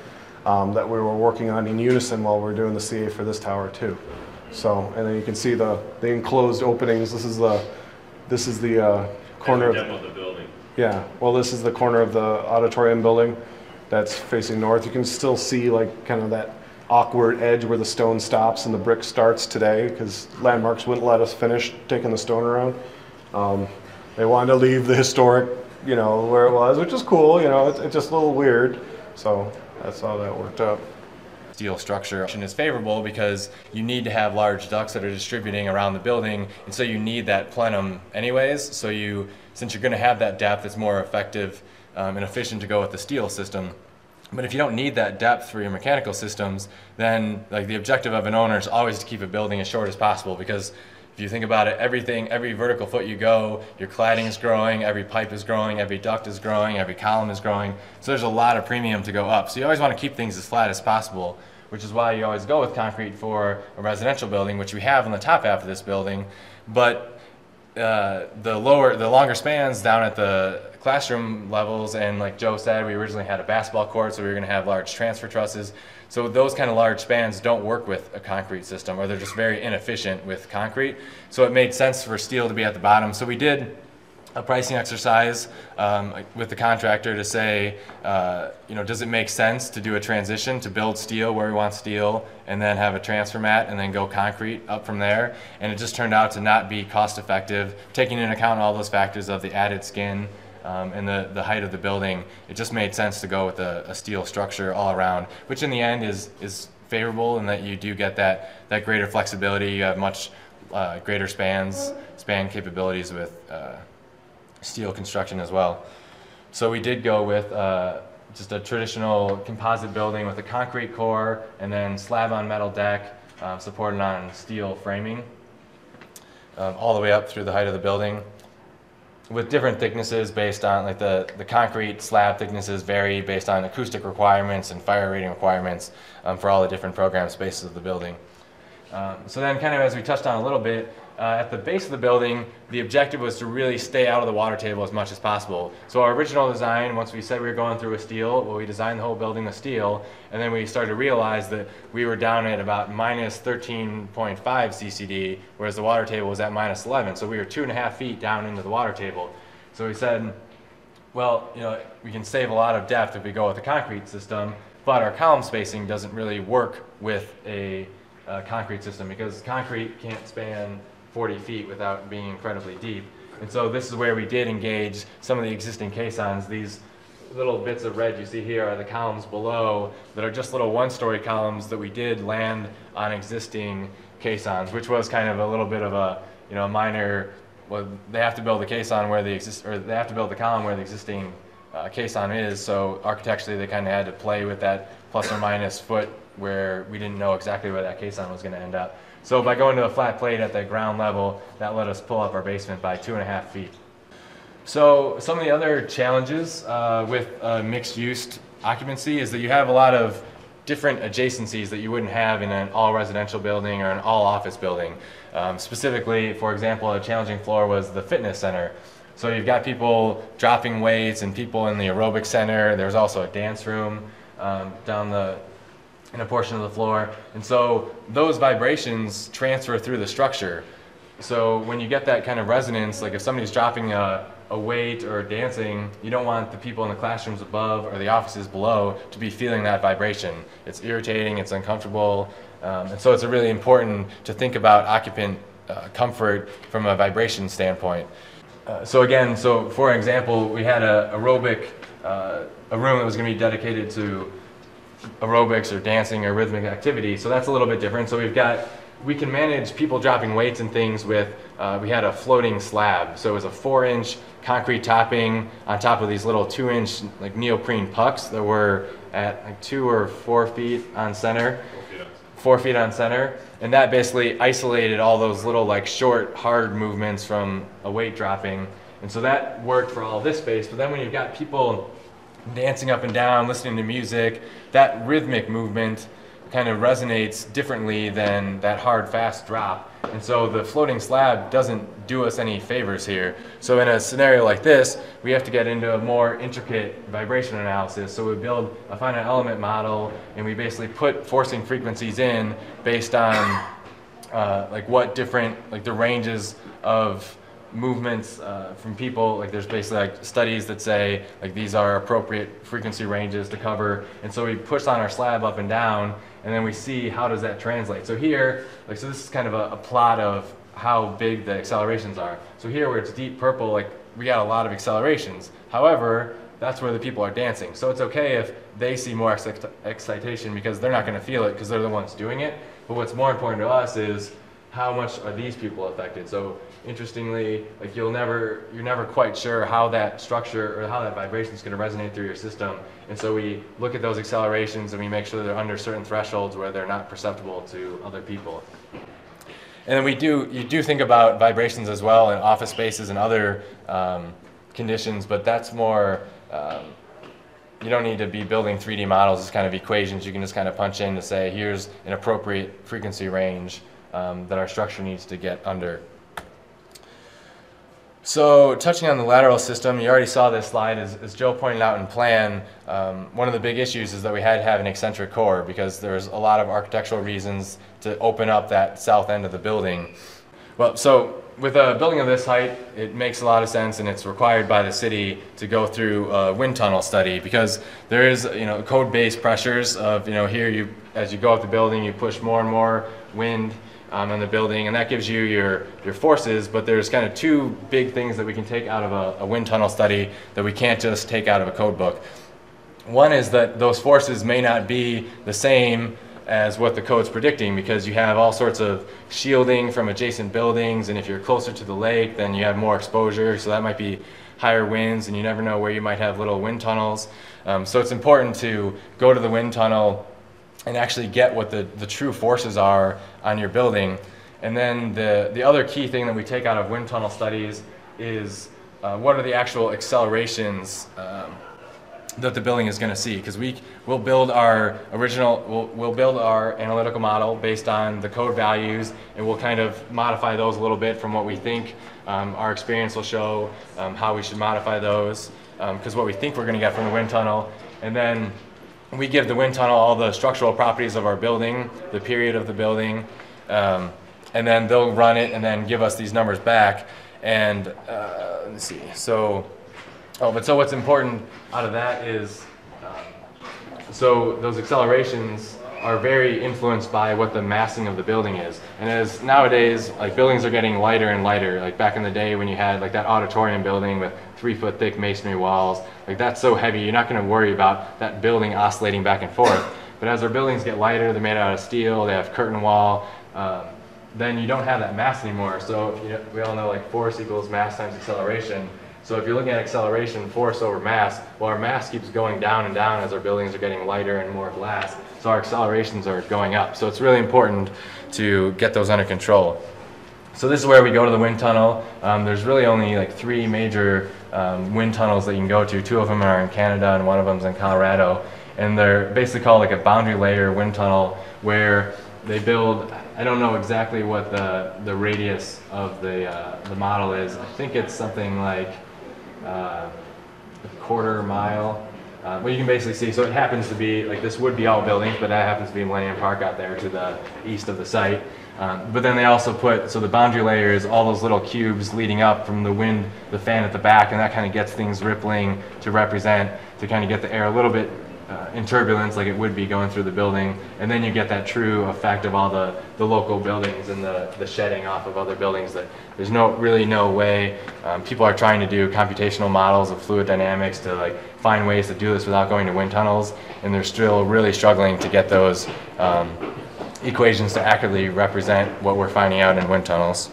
that we were working on in unison while we were doing the CA for this tower too. So, and then you can see the enclosed openings. This is the corner of the building. Yeah. Well, this is the corner of the auditorium building that's facing north. You can still see like kind of that awkward edge where the stone stops and the brick starts today, because Landmarks wouldn't let us finish taking the stone around. They wanted to leave the historic, where it was, which is cool. It's just a little weird. So that's how that worked out. Steel structure is favorable because you need to have large ducts that are distributing around the building, and so you need that plenum anyways. So since you're going to have that depth, it's more effective and efficient to go with the steel system. But if you don't need that depth for your mechanical systems, then like the objective of an owner is always to keep a building as short as possible, because if you think about it, every vertical foot you go, your cladding is growing, every pipe is growing, every duct is growing, every column is growing. So there's a lot of premium to go up. So you always want to keep things as flat as possible, which is why you always go with concrete for a residential building, which we have on the top half of this building. But the longer spans down at the classroom levels, and like Joe said, we originally had a basketball court, so we were going to have large transfer trusses. So those kind of large spans don't work with a concrete system, or they're just very inefficient with concrete. So it made sense for steel to be at the bottom. So we did a pricing exercise with the contractor to say, does it make sense to do a transition to build steel where we want steel, and then have a transfer mat, and then go concrete up from there? And it just turned out to not be cost effective, taking into account all those factors of the added skin and the height of the building. It just made sense to go with a steel structure all around, which in the end is favorable in that you do get that greater flexibility. You have much greater span capabilities with steel construction as well. So we did go with just a traditional composite building with a concrete core and then slab on metal deck supported on steel framing all the way up through the height of the building, with different thicknesses based on, like the concrete slab thicknesses vary based on acoustic requirements and fire rating requirements for all the different program spaces of the building. So then kind of as we touched on a little bit, at the base of the building, the objective was to really stay out of the water table as much as possible. So our original design, once we said we were going through with steel, well, we designed the whole building with steel, and then we started to realize that we were down at about minus 13.5 CCD, whereas the water table was at minus 11. So we were 2.5 feet down into the water table. So we said, well, we can save a lot of depth if we go with a concrete system, but our column spacing doesn't really work with a concrete system, because concrete can't span 40 feet without being incredibly deep. And so this is where we did engage some of the existing caissons. These little bits of red you see here are the columns below that are just little one-story columns that we did land on existing caissons, which was kind of a little bit of a minor, well, they have to build the caisson where they have to build the column where the existing caisson is. So architecturally they kind of had to play with that plus or minus foot where we didn't know exactly where that caisson was going to end up. So by going to a flat plate at the ground level, that let us pull up our basement by 2.5 feet. So some of the other challenges with mixed-use occupancy is that you have a lot of different adjacencies that you wouldn't have in an all-residential building or an all-office building. Specifically, for example, a challenging floor was the fitness center. So you've got people dropping weights and people in the aerobic center. There's also a dance room in a portion of the floor. And so those vibrations transfer through the structure. So when you get that kind of resonance, like if somebody's dropping a weight or dancing, you don't want the people in the classrooms above or the offices below to be feeling that vibration. It's irritating, it's uncomfortable, and so it's really important to think about occupant comfort from a vibration standpoint. So for example, we had a room that was going to be dedicated to aerobics or dancing or rhythmic activity, so that's a little bit different. So we can manage people dropping weights and things with, we had a floating slab. So it was a 4-inch concrete topping on top of these little 2-inch like neoprene pucks that were at like 2 or 4 feet on center. 4 feet on center. And that basically isolated all those little like short, hard movements from a weight dropping. And so that worked for all this space. But then when you've got people dancing up and down, listening to music, that rhythmic movement kind of resonates differently than that hard, fast drop. And so the floating slab doesn't do us any favors here. So in a scenario like this, we have to get into a more intricate vibration analysis. So we build a finite element model, and we basically put forcing frequencies in based on like what different, like the ranges of movements from people. Like there's basically like studies that say like these are appropriate frequency ranges to cover, and so we push on our slab up and down, and then we see how does that translate. So here, like, so this is kind of a plot of how big the accelerations are. So here where it's deep purple, like we got a lot of accelerations. However, that's where the people are dancing. So it's okay if they see more excitation because they're not going to feel it because they're the ones doing it. But what's more important to us is how much are these people affected. So interestingly, like you're never quite sure how that structure or how that vibration is going to resonate through your system. And so we look at those accelerations and we make sure they're under certain thresholds where they're not perceptible to other people. And then you do think about vibrations as well in office spaces and other conditions, but that's more, you don't need to be building 3D models. It's kind of equations you can just kind of punch in to say, here's an appropriate frequency range that our structure needs to get under. So touching on the lateral system, you already saw this slide, as Joe pointed out in plan, one of the big issues is that we had to have an eccentric core because there's a lot of architectural reasons to open up that south end of the building. Well, so with a building of this height, it makes a lot of sense, and it's required by the city to go through a wind tunnel study because there is, code-based pressures of, here as you go up the building, you push more and more wind on the building, and that gives you your forces, but there's kind of two big things that we can take out of a wind tunnel study that we can't just take out of a code book. One is that those forces may not be the same as what the code's predicting because you have all sorts of shielding from adjacent buildings, and if you're closer to the lake then you have more exposure, so that might be higher winds, and you never know where you might have little wind tunnels. So it's important to go to the wind tunnel and actually get what the true forces are on your building. And then the other key thing that we take out of wind tunnel studies is what are the actual accelerations that the building is going to see, because we'll build our analytical model based on the code values, and we'll kind of modify those a little bit from what we think our experience will show, how we should modify those, because what we think we're going to get from the wind tunnel. And then we give the wind tunnel all the structural properties of our building, the period of the building, and then they'll run it and then give us these numbers back. And let's see, so what's important out of that is, so those accelerations are very influenced by what the massing of the building is. And as nowadays, like buildings are getting lighter and lighter, like back in the day when you had like that auditorium building with 3-foot thick masonry walls, like that's so heavy, you're not gonna worry about that building oscillating back and forth. But as our buildings get lighter, they're made out of steel, they have curtain wall, then you don't have that mass anymore. So we all know like force equals mass times acceleration. So if you're looking at acceleration, force over mass, well, our mass keeps going down and down as our buildings are getting lighter and more glass. So our accelerations are going up. So it's really important to get those under control. So this is where we go to the wind tunnel. There's really only like 3 major wind tunnels that you can go to. 2 of them are in Canada and 1 of them is in Colorado. And they're basically called like a boundary layer wind tunnel where they build, I don't know exactly what the radius of the model is. I think it's something like a quarter mile. Well, you can basically see, so it happens to be, like this would be all buildings, but that happens to be Millennium Park out there to the east of the site. But then they also put, so the boundary layer is all those little cubes leading up from the wind, the fan at the back, and that kind of gets things rippling to represent, to kind of get the air a little bit in turbulence like it would be going through the building, and then you get that true effect of all the local buildings and the shedding off of other buildings. That there's really no way, people are trying to do computational models of fluid dynamics to like find ways to do this without going to wind tunnels, and they're still really struggling to get those equations to accurately represent what we're finding out in wind tunnels.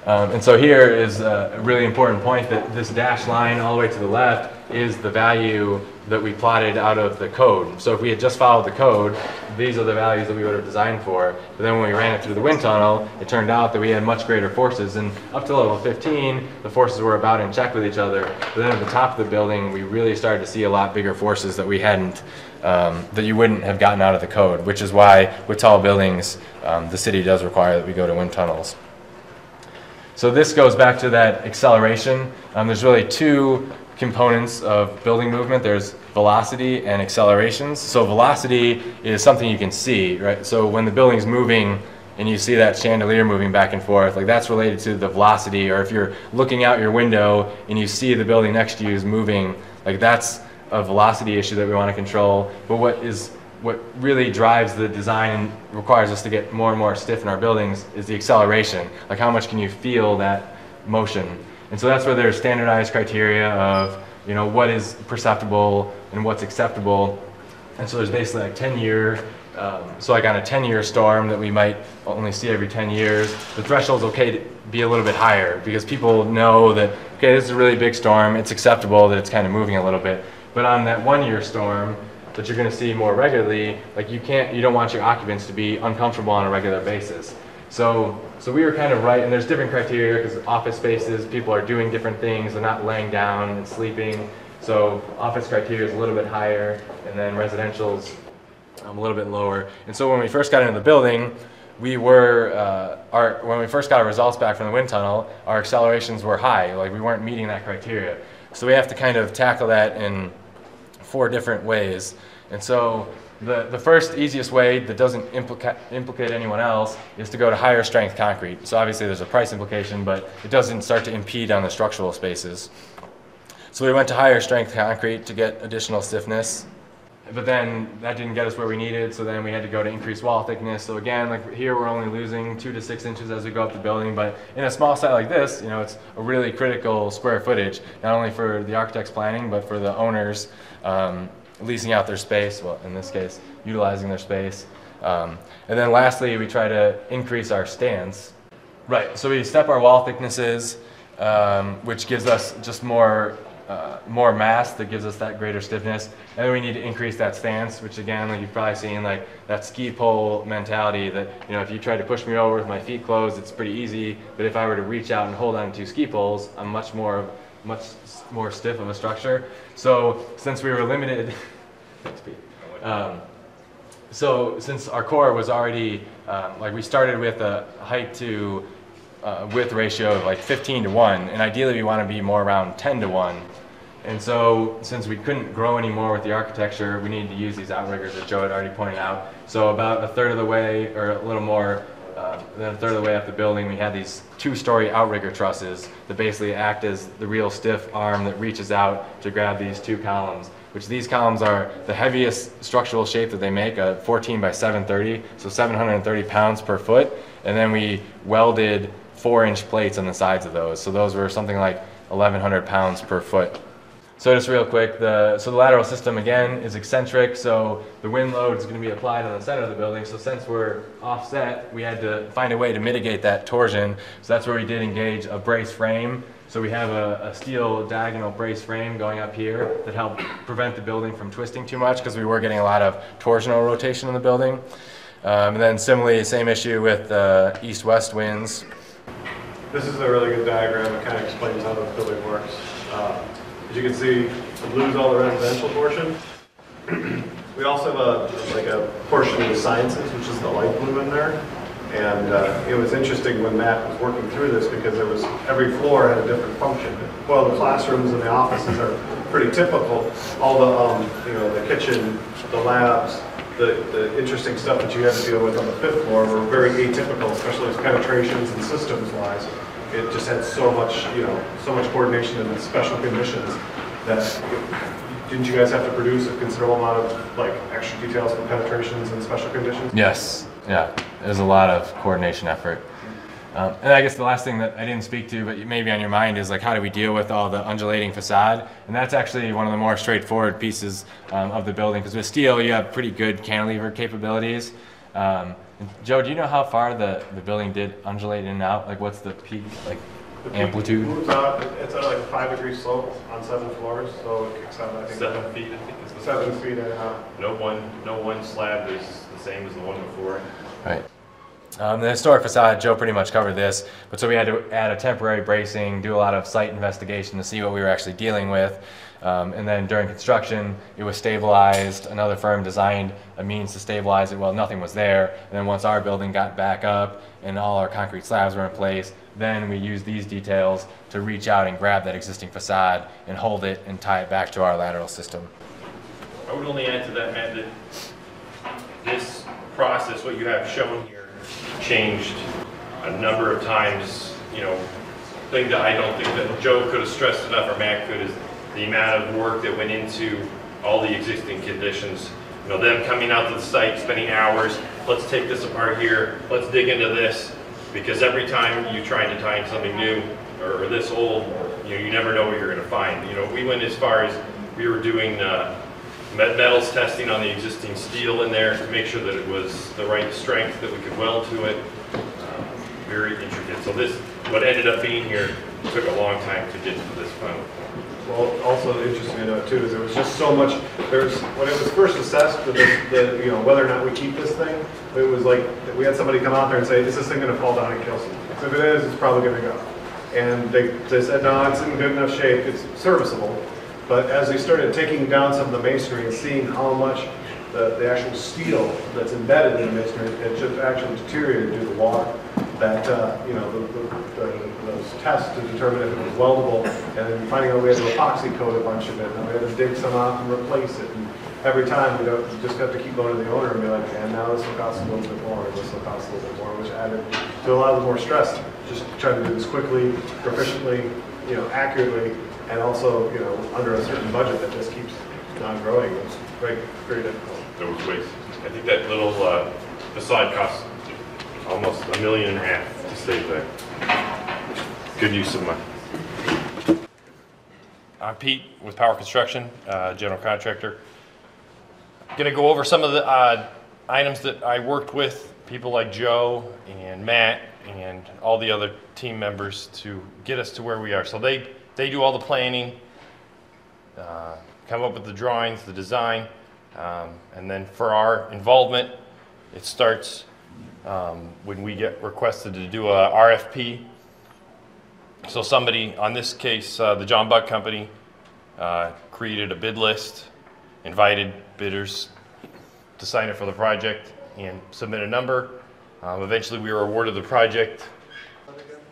And so here is a really important point, that this dashed line all the way to the left is the value that we plotted out of the code. So if we had just followed the code, these are the values that we would have designed for. But then when we ran it through the wind tunnel, it turned out that we had much greater forces. And up to level 15, the forces were about in check with each other. But then at the top of the building, we really started to see a lot bigger forces that we hadn't, that you wouldn't have gotten out of the code, which is why with tall buildings, the city does require that we go to wind tunnels. So this goes back to that acceleration. There's really 2 components of building movement. There's velocity and accelerations. So velocity is something you can see, right? So when the building's moving and you see that chandelier moving back and forth, like that's related to the velocity. Or if you're looking out your window and you see the building next to you is moving, like that's a velocity issue that we want to control. But what really drives the design and requires us to get more and more stiff in our buildings is the acceleration. Like how much can you feel that motion? And so that's where there's standardized criteria of, you know, what is perceptible and what's acceptable. And so there's basically like 10-year, so like on a 10-year storm that we might only see every 10 years, the threshold's okay to be a little bit higher because people know that, okay, this is a really big storm, it's acceptable that it's kind of moving a little bit. But on that 1-year storm that you're going to see more regularly, like you don't want your occupants to be uncomfortable on a regular basis. So we were kind of right, and there's different criteria because office spaces, people are doing different things, they're not laying down and sleeping. So office criteria is a little bit higher, and then residential's a little bit lower. And so when we first got into the building, we were, when we first got our results back from the wind tunnel, our accelerations were high, like we weren't meeting that criteria. So we have to kind of tackle that in 4 different ways. And so the first easiest way that doesn't implicate anyone else is to go to higher strength concrete. So obviously there's a price implication, but it doesn't start to impede on the structural spaces. So we went to higher strength concrete to get additional stiffness. But then that didn't get us where we needed, so then we had to go to increased wall thickness. So again, like here we're only losing 2 to 6 inches as we go up the building, but in a small site like this, you know, it's a really critical square footage, not only for the architect's planning, but for the owners leasing out their space, well, in this case, utilizing their space. And then lastly, we try to increase our stance. Right, so we step our wall thicknesses, which gives us just more mass that gives us that greater stiffness. And then we need to increase that stance, which again, like you've probably seen, like that ski pole mentality that, you know, if you try to push me over with my feet closed, it's pretty easy. But if I were to reach out and hold on to 2 ski poles, I'm much more stiff of a structure. So since we were limited, thanks Pete. So since our core was already, like we started with a height to width ratio of like 15 to 1, and ideally we want to be more around 10 to 1. And so since we couldn't grow anymore with the architecture, we needed to use these outriggers that Joe had already pointed out. So about a third of the way, or a little more than a third of the way up the building, we had these 2-story outrigger trusses that basically act as the real stiff arm that reaches out to grab these 2 columns, which these columns are the heaviest structural shape that they make, a 14 by 730, so 730 pounds per foot. And then we welded 4-inch plates on the sides of those. So those were something like 1,100 pounds per foot. So just real quick, the lateral system again is eccentric, so the wind load is going to be applied on the center of the building. So since we're offset, we had to find a way to mitigate that torsion. So that's where we did engage a brace frame. So we have a steel diagonal brace frame going up here that helped prevent the building from twisting too much because we were getting a lot of torsional rotation in the building. And then similarly, same issue with east-west winds. This is a really good diagram. It kind of explains how the building works. As you can see, the blue is all the residential portion. We also have a portion of the sciences, which is the light blue in there. And it was interesting when Matt was working through this because every floor had a different function. While the classrooms and the offices are pretty typical, all the the kitchen, the labs, the interesting stuff that you had to deal with on the 5th floor were very atypical, especially as penetrations and systems wise. It just had so much, so much coordination and special conditions that didn't you guys have to produce a considerable amount of extra details for penetrations and special conditions? Yes, yeah, there's a lot of coordination effort. And I guess the last thing that I didn't speak to, but maybe on your mind, is how do we deal with all the undulating facade? And that's actually one of the more straightforward pieces of the building, because with steel you have pretty good cantilever capabilities. Joe, do you know how far the building did undulate in and out? What's the peak amplitude? It moves out. It's at a 5-degree slope on 7 floors, so it kicks out. I think 7 feet. I think it's 7 feet and a half. No one slab is the same as the one before. Right. The historic facade, Joe pretty much covered this, but so we had to add a temporary bracing, do a lot of site investigation to see what we were actually dealing with. And then during construction, it was stabilized. Another firm designed a means to stabilize it. Well, nothing was there. And then once our building got back up and all our concrete slabs were in place, then we used these details to reach out and grab that existing facade and hold it and tie it back to our lateral system. I would only add to that, Matt, that this process, what you have shown here, changed a number of times. Thing that I don't think that Joe could have stressed enough, or Matt could, is the amount of work that went into all the existing conditions. Them coming out to the site, spending hours, let's take this apart here, let's dig into this, because every time you try to tie in something new, or this old, you never know what you're going to find. We went as far as we were doing metals testing on the existing steel in there to make sure that it was the right strength that we could weld to it. Very intricate. So this, what ended up being here, took a long time to get to this final point. Well, also interesting to note too is there was just so much. When it was first assessed, whether or not we keep this thing, it was like we had somebody come out there and say, "Is this thing going to fall down and kill someone?" So if it is, it's probably going to go. And they said, "No, it's in good enough shape. It's serviceable." But as they started taking down some of the masonry and seeing how much the actual steel that's embedded in the masonry, it just actually deteriorated due to the water. That those tests to determine if it was weldable, and then finding out we had to epoxy coat a bunch of it, and we had to dig some out and replace it. And every time we just have to keep going to the owner and be like, "And now this will cost a little bit more, or this will cost a little bit more," which added to a lot of the more stress. Just trying to do this quickly, proficiently, accurately, and also under a certain budget that just keeps on growing. It was very, very difficult. There was waste. I think that little facade cost almost $1.5 million to save that. Good use of money. I'm Pete with Power Construction, general contractor. I'm going to go over some of the items that I worked with, people like Joe and Matt and all the other team members to get us to where we are. So they do all the planning, come up with the drawings, the design, and then for our involvement, it starts when we get requested to do a RFP. So somebody, on this case, the John Buck Company, created a bid list, invited bidders to sign up for the project and submit a number. Eventually we were awarded the project.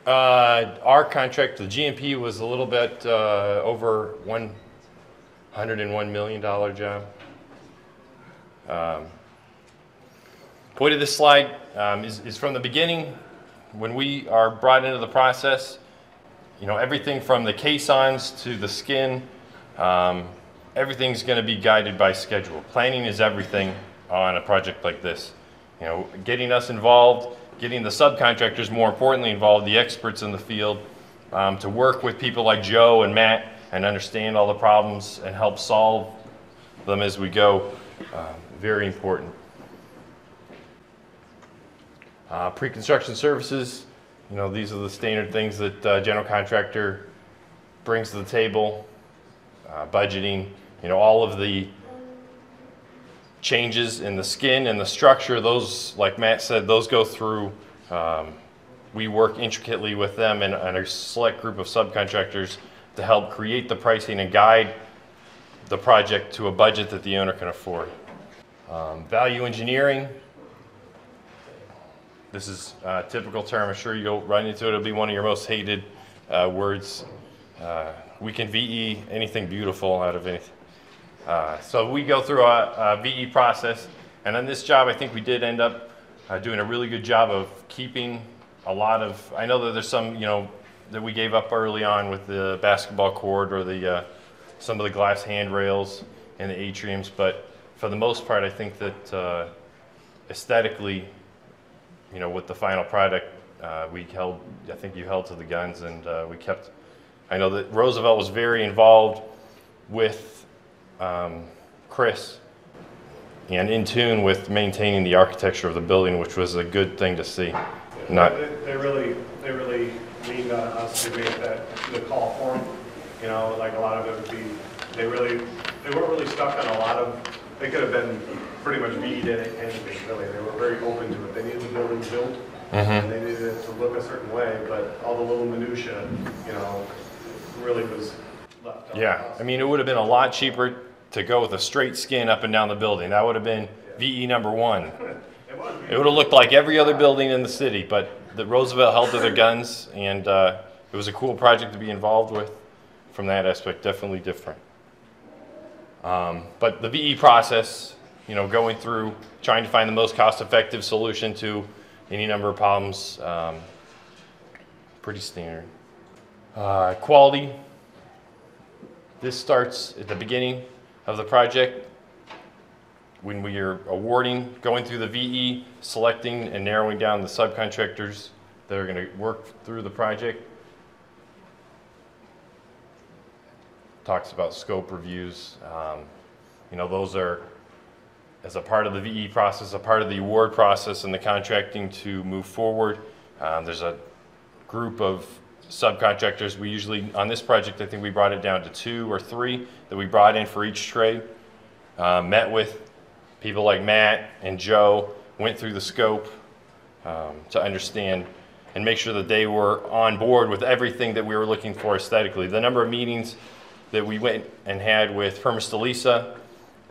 Our contract, the GMP, was a little bit over $101 million job. Point of this slide is from the beginning. When we are brought into the process, everything from the caissons to the skin, everything's going to be guided by schedule. Planning is everything on a project like this. Getting us involved, getting the subcontractors more importantly involved, the experts in the field, to work with people like Joe and Matt and understand all the problems and help solve them as we go. Very important. Pre-construction services, these are the standard things that general contractor brings to the table. Budgeting, all of the changes in the skin and the structure, those, like Matt said, those go through. We work intricately with them and a select group of subcontractors to help create the pricing and guide the project to a budget that the owner can afford. Value engineering. This is a typical term. I'm sure you'll run into it. It'll be one of your most hated words. We can VE anything beautiful out of anything. So we go through a VE process, and on this job I think we did end up doing a really good job of keeping a lot of, I know that there's some that we gave up early on with the basketball court or the some of the glass handrails and the atriums, but for the most part I think that aesthetically, with the final product, I think you held to the guns, and we kept, I know that Roosevelt was very involved with Chris and in tune with maintaining the architecture of the building, which was a good thing to see. They really leaned on us to make the call for them. Like a lot of it would be, they weren't really stuck on a lot of, they could have been pretty much VE'd in anything, really. They were very open to it. They needed the building built, and they needed it to look a certain way, but all the little minutia, really was left out. Yeah, I mean, it would have been a lot cheaper to go with a straight skin up and down the building. That would have been VE number one. It would have looked like every other building in the city, but the Roosevelt held to their guns, and it was a cool project to be involved with from that aspect, definitely different. But the VE process, going through, trying to find the most cost-effective solution to any number of problems, pretty standard. Quality. This starts at the beginning of the project when we are awarding, going through the VE, selecting and narrowing down the subcontractors that are going to work through the project. talks about scope reviews. You know, those are as a part of the VE process, a part of the award process and the contracting to move forward. There's a group of subcontractors. We usually, on this project, I think we brought it down to 2 or 3 that we brought in for each trade. Met with people like Matt and Joe, went through the scope to understand and make sure that they were on board with everything that we were looking for aesthetically. The number of meetings that we went and had with Perma-Stelisa,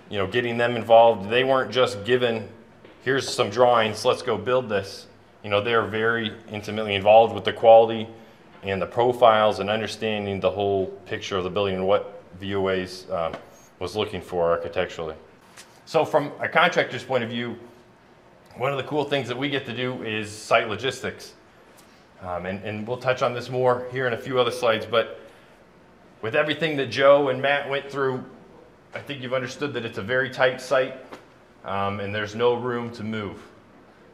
you know, getting them involved, they weren't just given, here's some drawings, let's go build this. You know, they're very intimately involved with the quality and the profiles and understanding the whole picture of the building and what VOA's was looking for architecturally. So from a contractor's point of view, one of the cool things that we get to do is site logistics. And we'll touch on this more here in a few other slides, but with everything that Joe and Matt went through, I think you've understood that it's a very tight site and there's no room to move.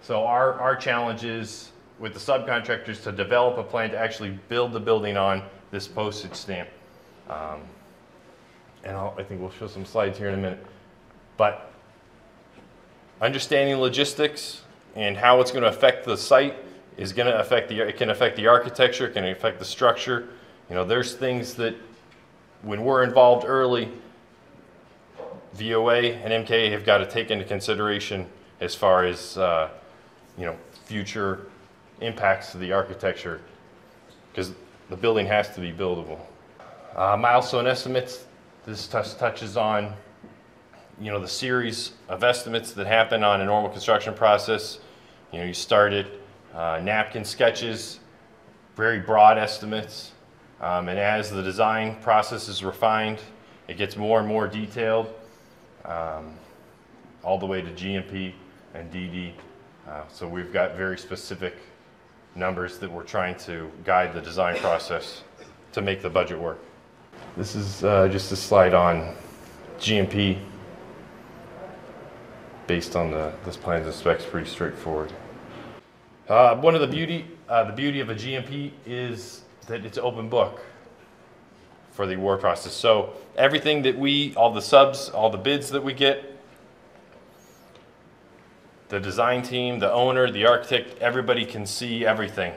So our challenge is with the subcontractors to develop a plan to actually build the building on this postage stamp. And I think we'll show some slides here in a minute. But understanding logistics and how it's going to affect the site is going to affect it can affect the architecture, it can affect the structure. You know, there's things that when we're involved early, VOA and MKA have got to take into consideration as far as you know, future impacts to the architecture, because the building has to be buildable. Milestone estimates. This touches on, you know, the series of estimates that happen on a normal construction process. You know, you started napkin sketches, very broad estimates, and as the design process is refined, it gets more and more detailed, all the way to GMP and DD. So we've got very specific numbers that we're trying to guide the design process to make the budget work. This is just a slide on GMP based on this plans and specs, pretty straightforward. One of the beauty of a GMP is that it's open book for the award process. So everything that all the subs, all the bids that we get, the design team, the owner, the architect, everybody can see everything.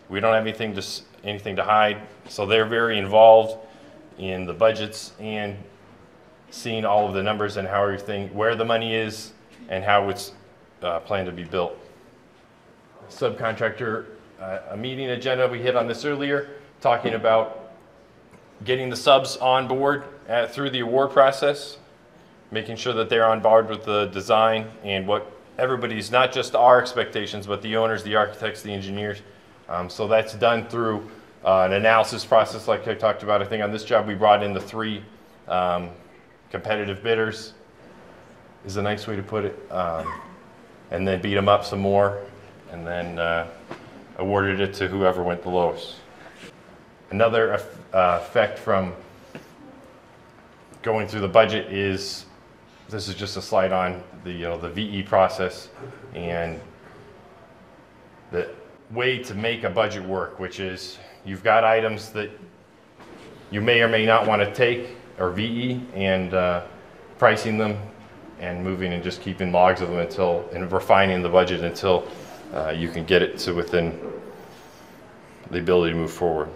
We don't have anything to hide. So they're very involved in the budgets and seeing all of the numbers and how everything, where the money is and how it's planned to be built. Subcontractor, a meeting agenda, we hit on this earlier, talking about getting the subs on board through the award process, making sure that they're on board with the design and what everybody's, not just our expectations, but the owners, the architects, the engineers. So that's done through an analysis process like I talked about. I think on this job we brought in the 3 competitive bidders, is a nice way to put it, and then beat them up some more, and then awarded it to whoever went the lowest. Another effect from going through the budget is, this is just a slide on the VE process and the way to make a budget work, which is you've got items that you may or may not want to take or VE, and pricing them and moving and just keeping logs of them and refining the budget until you can get it to within the ability to move forward.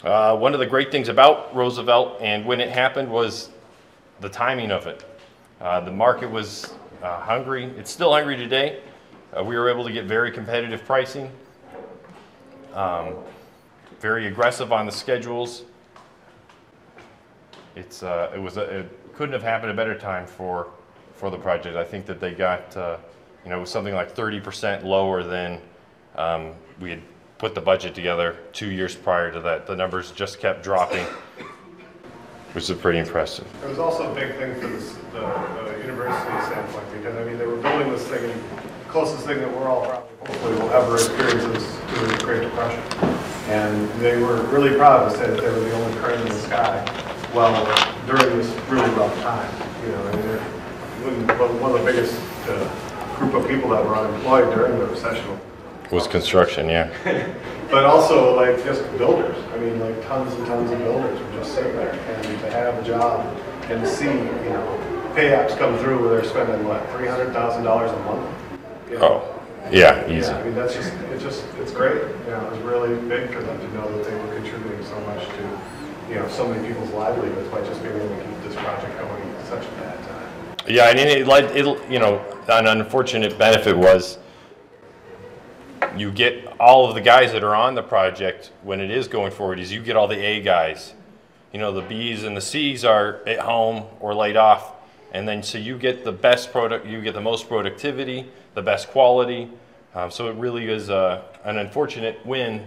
One of the great things about Roosevelt and when it happened was the timing of it. The market was hungry. It's still hungry today. We were able to get very competitive pricing, very aggressive on the schedules. It couldn't have happened a better time for the project. I think that they got you know, it was something like 30% lower than we had put the budget together 2 years prior to that. The numbers just kept dropping, which is pretty impressive. It was also a big thing for the university standpoint, because I mean they were building this thing, and the closest thing that we're all probably hopefully will ever experience is the Great Depression. And they were really proud to say that they were the only crane in the sky, well, during this really rough time. You know, I mean, one of the biggest group of people that were unemployed during the recession. Was construction, yeah. But also like just builders. I mean, like tons and tons of builders were just sitting there, and to have a job and to see, you know, pay apps come through where they're spending what, $300,000 a month. You know? Oh, yeah, easy. Yeah, I mean that's it's great. You know, it was really big for them to know that they were contributing so much to, you know, so many people's livelihoods by just being able to keep this project going at such a bad time. Yeah, and it you know, an unfortunate benefit was you get all of the guys that are on the project when it is going forward is you get all the A guys. You know, the B's and the C's are at home or laid off, and then so you get the best product, you get the most productivity, the best quality. So it really is an unfortunate win,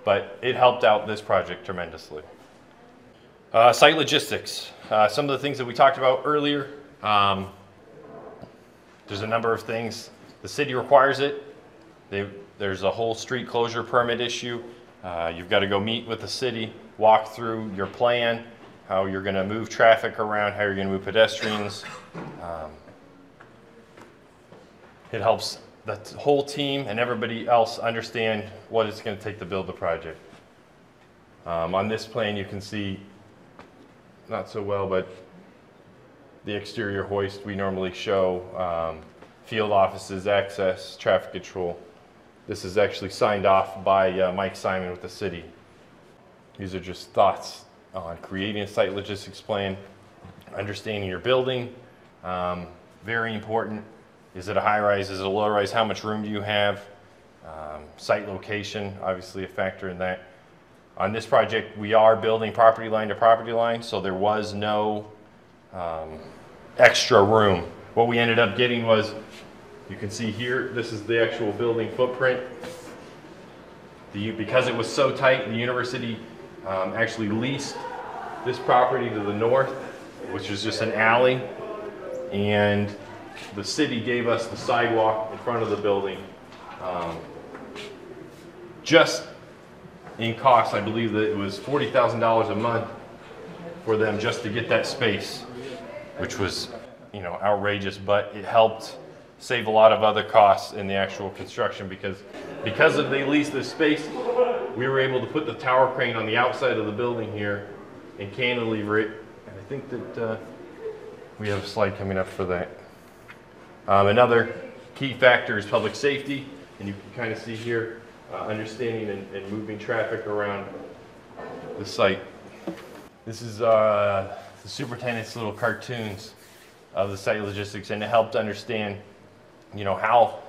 but it helped out this project tremendously. Site logistics. Some of the things that we talked about earlier. There's a number of things. The city requires it. There's a whole street closure permit issue. You've got to go meet with the city, walk through your plan, how you're going to move traffic around, how you're going to move pedestrians. It helps the whole team and everybody else understand what it's going to take to build the project. On this plan you can see, not so well, but the exterior hoist we normally show, field offices, access, traffic control. This is actually signed off by Mike Simon with the city. These are just thoughts on creating a site logistics plan, understanding your building. Very important. Is it a high-rise? Is it a low-rise? How much room do you have? Site location, obviously a factor in that. On this project, we are building property line to property line, so there was no extra room. What we ended up getting was, you can see here, this is the actual building footprint. Because it was so tight, the university actually leased this property to the north, which is just an alley, and the city gave us the sidewalk in front of the building. Just in cost, I believe that it was $40,000 a month for them just to get that space, which was, you know, outrageous, but it helped save a lot of other costs in the actual construction because of they leased this space, we were able to put the tower crane on the outside of the building here and cantilever it. And I think that we have a slide coming up for that. Another key factor is public safety, and you can kind of see here understanding and moving traffic around the site. This is the superintendent's little cartoons of the site logistics, and it helped understand, you know, how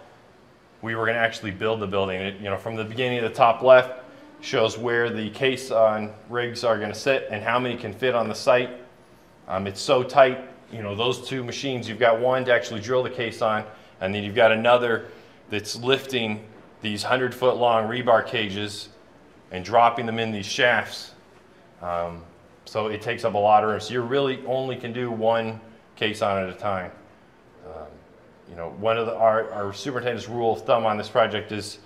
we were going to actually build the building. It, you know, from the beginning of the top left shows where the caisson rigs are going to sit and how many can fit on the site. It's so tight, you know, those two machines, you've got one to actually drill the caisson, and then you've got another that's lifting these 100-foot long rebar cages and dropping them in these shafts. So it takes up a lot of room. So you really only can do one caisson at a time. You know, one of our superintendent's rule of thumb on this project is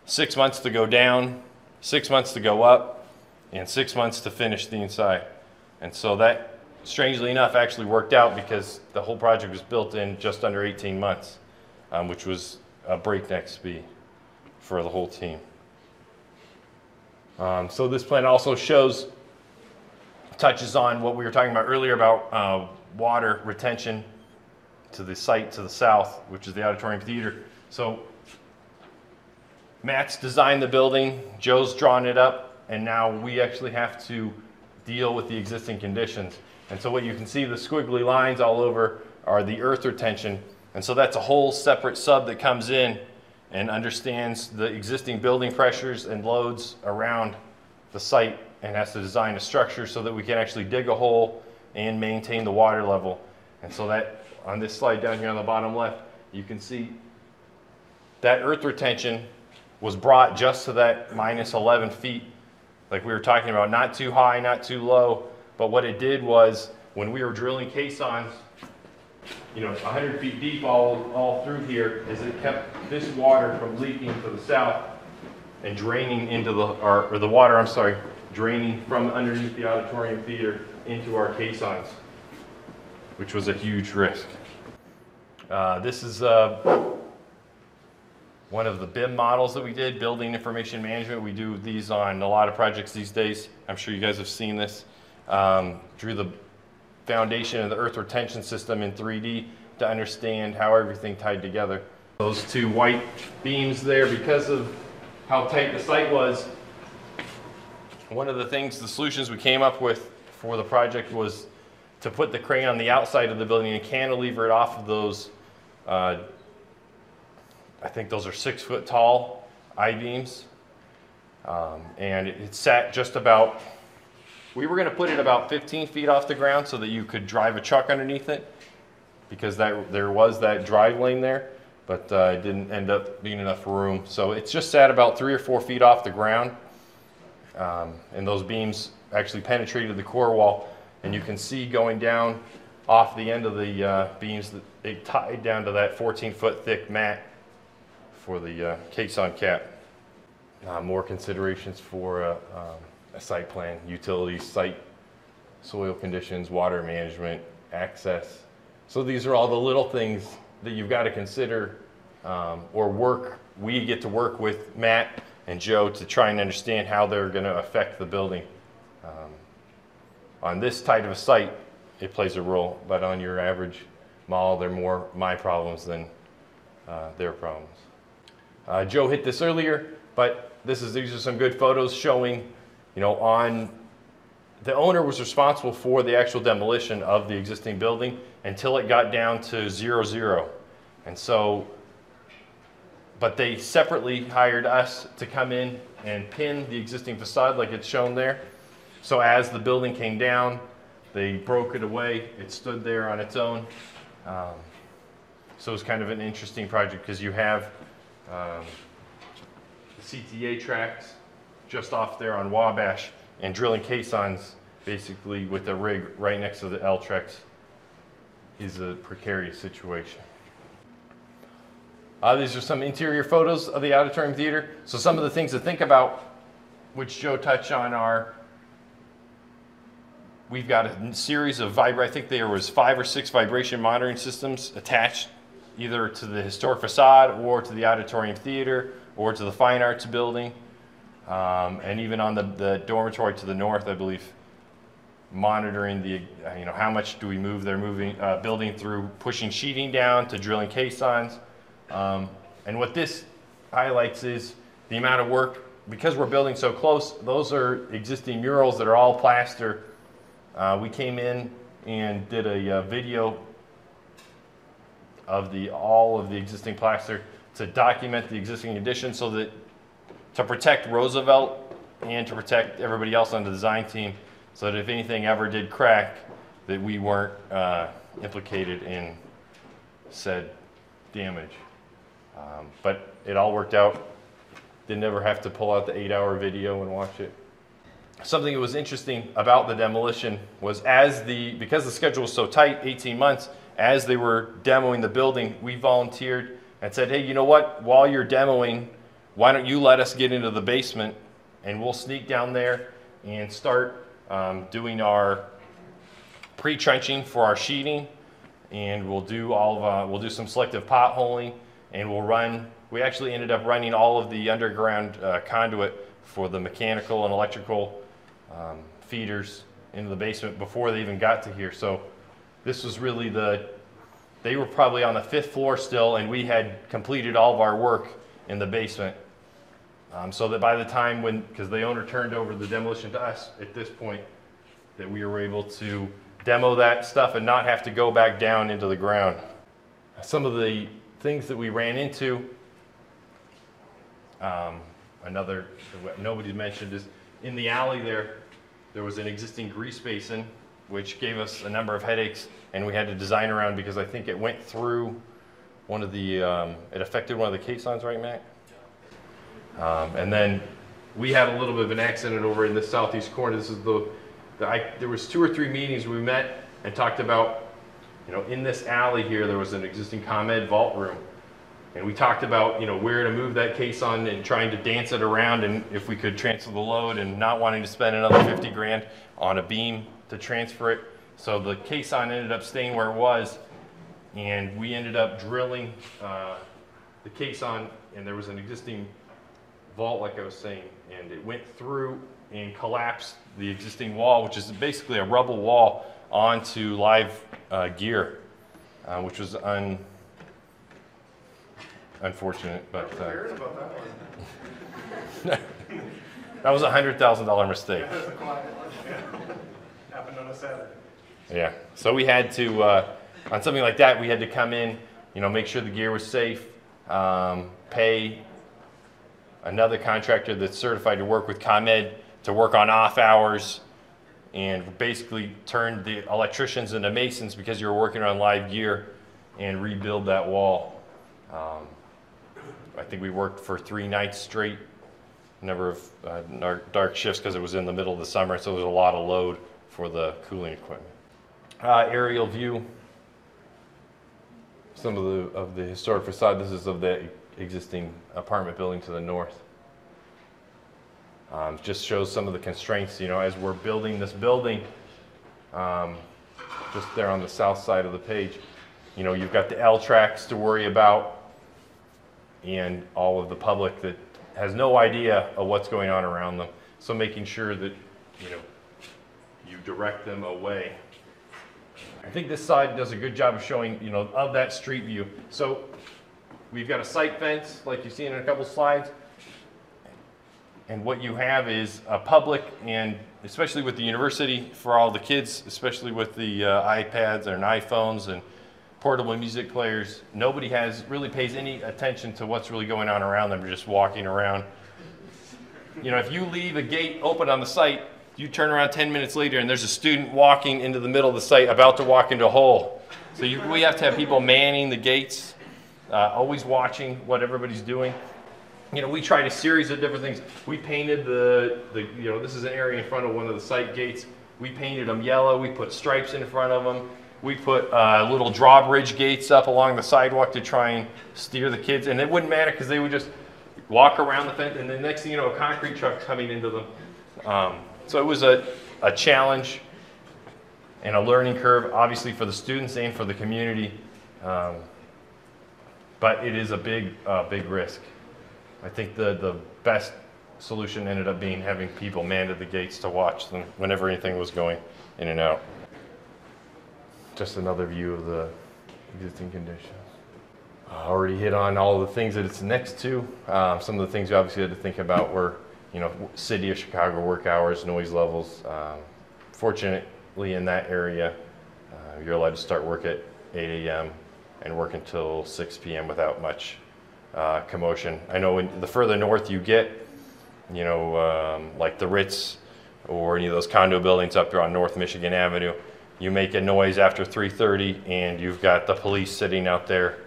6 months to go down, 6 months to go up, and 6 months to finish the inside. And so that, strangely enough, actually worked out because the whole project was built in just under 18 months, which was a breakneck speed for the whole team. So this plan also touches on what we were talking about earlier about water retention to the site to the south, which is the auditorium theater. So Matt's designed the building, Joe's drawn it up, and now we actually have to deal with the existing conditions. And so what you can see, the squiggly lines all over are the earth retention. And so that's a whole separate sub that comes in and understands the existing building pressures and loads around the site and has to design a structure so that we can actually dig a hole and maintain the water level. And so that, on this slide down here on the bottom left, you can see that earth retention was brought just to that minus 11 feet, like we were talking about, not too high, not too low. But what it did was, when we were drilling caissons, you know, 100 feet deep all through here, is it kept this water from leaking to the south and draining into the water, I'm sorry, draining from underneath the auditorium theater into our caissons, which was a huge risk. This is one of the BIM models that we did, Building Information Management. We do these on a lot of projects these days. I'm sure you guys have seen this. Drew the foundation of the earth retention system in 3D to understand how everything tied together. Those two white beams there, because of how tight the site was, one of the things, the solutions we came up with for the project was to put the crane on the outside of the building and cantilever it off of those, I think those are 6 foot tall I-beams. And it sat just about, we were gonna put it about 15 feet off the ground so that you could drive a truck underneath it, because there was that drive lane there, but it didn't end up being enough room. So it's just sat about 3 or 4 feet off the ground. And those beams actually penetrated the core wall, and you can see going down off the end of the beams that they tied down to that 14-foot thick mat for the caisson cap. More considerations for a site plan: utilities, site, soil conditions, water management, access. So these are all the little things that you've got to consider we get to work with Matt and Joe to try and understand how they're going to affect the building. On this type of a site, it plays a role, but on your average mall, they're more my problems than their problems. Joe hit this earlier, but these are some good photos showing, the owner was responsible for the actual demolition of the existing building until it got down to 0-0. And so, but they separately hired us to come in and pin the existing facade like it's shown there. So as the building came down, they broke it away. It stood there on its own. So it's kind of an interesting project because you have the CTA tracks just off there on Wabash and drilling caissons basically with a rig right next to the L tracks is a precarious situation. These are some interior photos of the auditorium theater. So some of the things to think about, which Joe touched on, are we've got a series of I think there was 5 or 6 vibration monitoring systems attached either to the historic facade or to the auditorium theater or to the fine arts building. And even on the dormitory to the north, I believe, monitoring the, how much do we move. They're moving, building through pushing sheeting down to drilling caissons. And what this highlights is the amount of work, because we're building so close. Those are existing murals that are all plaster. We came in and did a video of all of the existing plaster to document the existing conditions so that to protect Roosevelt and to protect everybody else on the design team, so that if anything ever did crack, that we weren't implicated in said damage. But it all worked out. Didn't ever have to pull out the 8-hour video and watch it. Something that was interesting about the demolition was because the schedule was so tight, 18 months, as they were demoing the building, we volunteered and said, hey, you know what, while you're demoing, why don't you let us get into the basement and we'll sneak down there and start doing our pre-trenching for our sheeting, and we'll do we'll do some selective potholing, and we actually ended up running all of the underground conduit for the mechanical and electrical feeders into the basement before they even got to here. So this was really they were probably on the 5th floor still, and we had completed all of our work in the basement. So that by the time because the owner turned over the demolition to us at this point, that we were able to demo that stuff and not have to go back down into the ground. Some of the things that we ran into, another what nobody mentioned is in the alley there was an existing grease basin, which gave us a number of headaches, and we had to design around because I think it went through one of the, it affected one of the caissons, right, Mac? And then we had a little bit of an accident over in the southeast corner. This is there was 2 or 3 meetings we met and talked about, in this alley here, there was an existing ComEd vault room. And we talked about, where to move that caisson and trying to dance it around, and if we could transfer the load, and not wanting to spend another 50 grand on a beam to transfer it. So the caisson ended up staying where it was, and we ended up drilling the caisson and there was an existing vault, like I was saying, and it went through and collapsed the existing wall, which is basically a rubble wall, onto live gear, which was unfortunate, but that was a $100,000 mistake. Happened on a Saturday. Yeah, so we had to, on something like that, we had to come in, make sure the gear was safe, pay another contractor that's certified to work with ComEd to work on off hours, and basically turned the electricians into masons because you were working on live gear, and rebuild that wall. I think we worked for 3 nights straight, never dark shifts because it was in the middle of the summer, so there was a lot of load for the cooling equipment. Aerial view, some of the historic facade. This is of the existing apartment building to the north. Just shows some of the constraints, as we're building this building, just there on the south side of the page. You've got the L tracks to worry about, and all of the public that has no idea of what's going on around them. So making sure that, you direct them away. I think this side does a good job of showing, of that street view. So we've got a site fence, like you've seen in a couple slides. And what you have is a public, and especially with the university, for all the kids, especially with the iPads and iPhones and portable music players, nobody really pays any attention to what's really going on around them. They're just walking around. If you leave a gate open on the site, you turn around 10 minutes later and there's a student walking into the middle of the site about to walk into a hole. So we have to have people manning the gates, always watching what everybody's doing. We tried a series of different things. We painted this is an area in front of one of the site gates. We painted them yellow. We put stripes in front of them. We put little drawbridge gates up along the sidewalk to try and steer the kids. And it wouldn't matter because they would just walk around the fence, and the next thing you know, a concrete truck's coming into them. So it was a challenge and a learning curve, obviously for the students and for the community. But it is a big risk. I think the best solution ended up being having people man at the gates to watch them whenever anything was going in and out. Just another view of the existing conditions. I already hit on all the things that it's next to. Some of the things we obviously had to think about were, city of Chicago work hours, noise levels. Fortunately, in that area, you're allowed to start work at 8 a.m. and work until 6 p.m. without much commotion. I know the further north you get, like the Ritz or any of those condo buildings up there on North Michigan Avenue, you make a noise after 3:30 and you've got the police sitting out there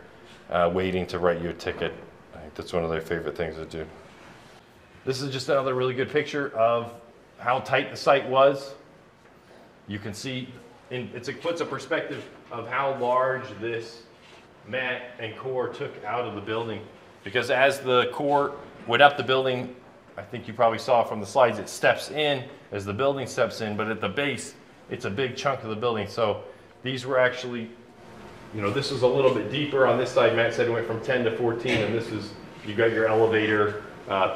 waiting to write you a ticket. I think that's one of their favorite things to do. This is just another really good picture of how tight the site was. You can see, it puts a perspective of how large this mat and core took out of the building. Because as the core went up the building, I think you probably saw from the slides, it steps in as the building steps in, but at the base, it's a big chunk of the building. So these were actually, this was a little bit deeper on this side. Matt said it went from 10 to 14, and this is, you got your elevator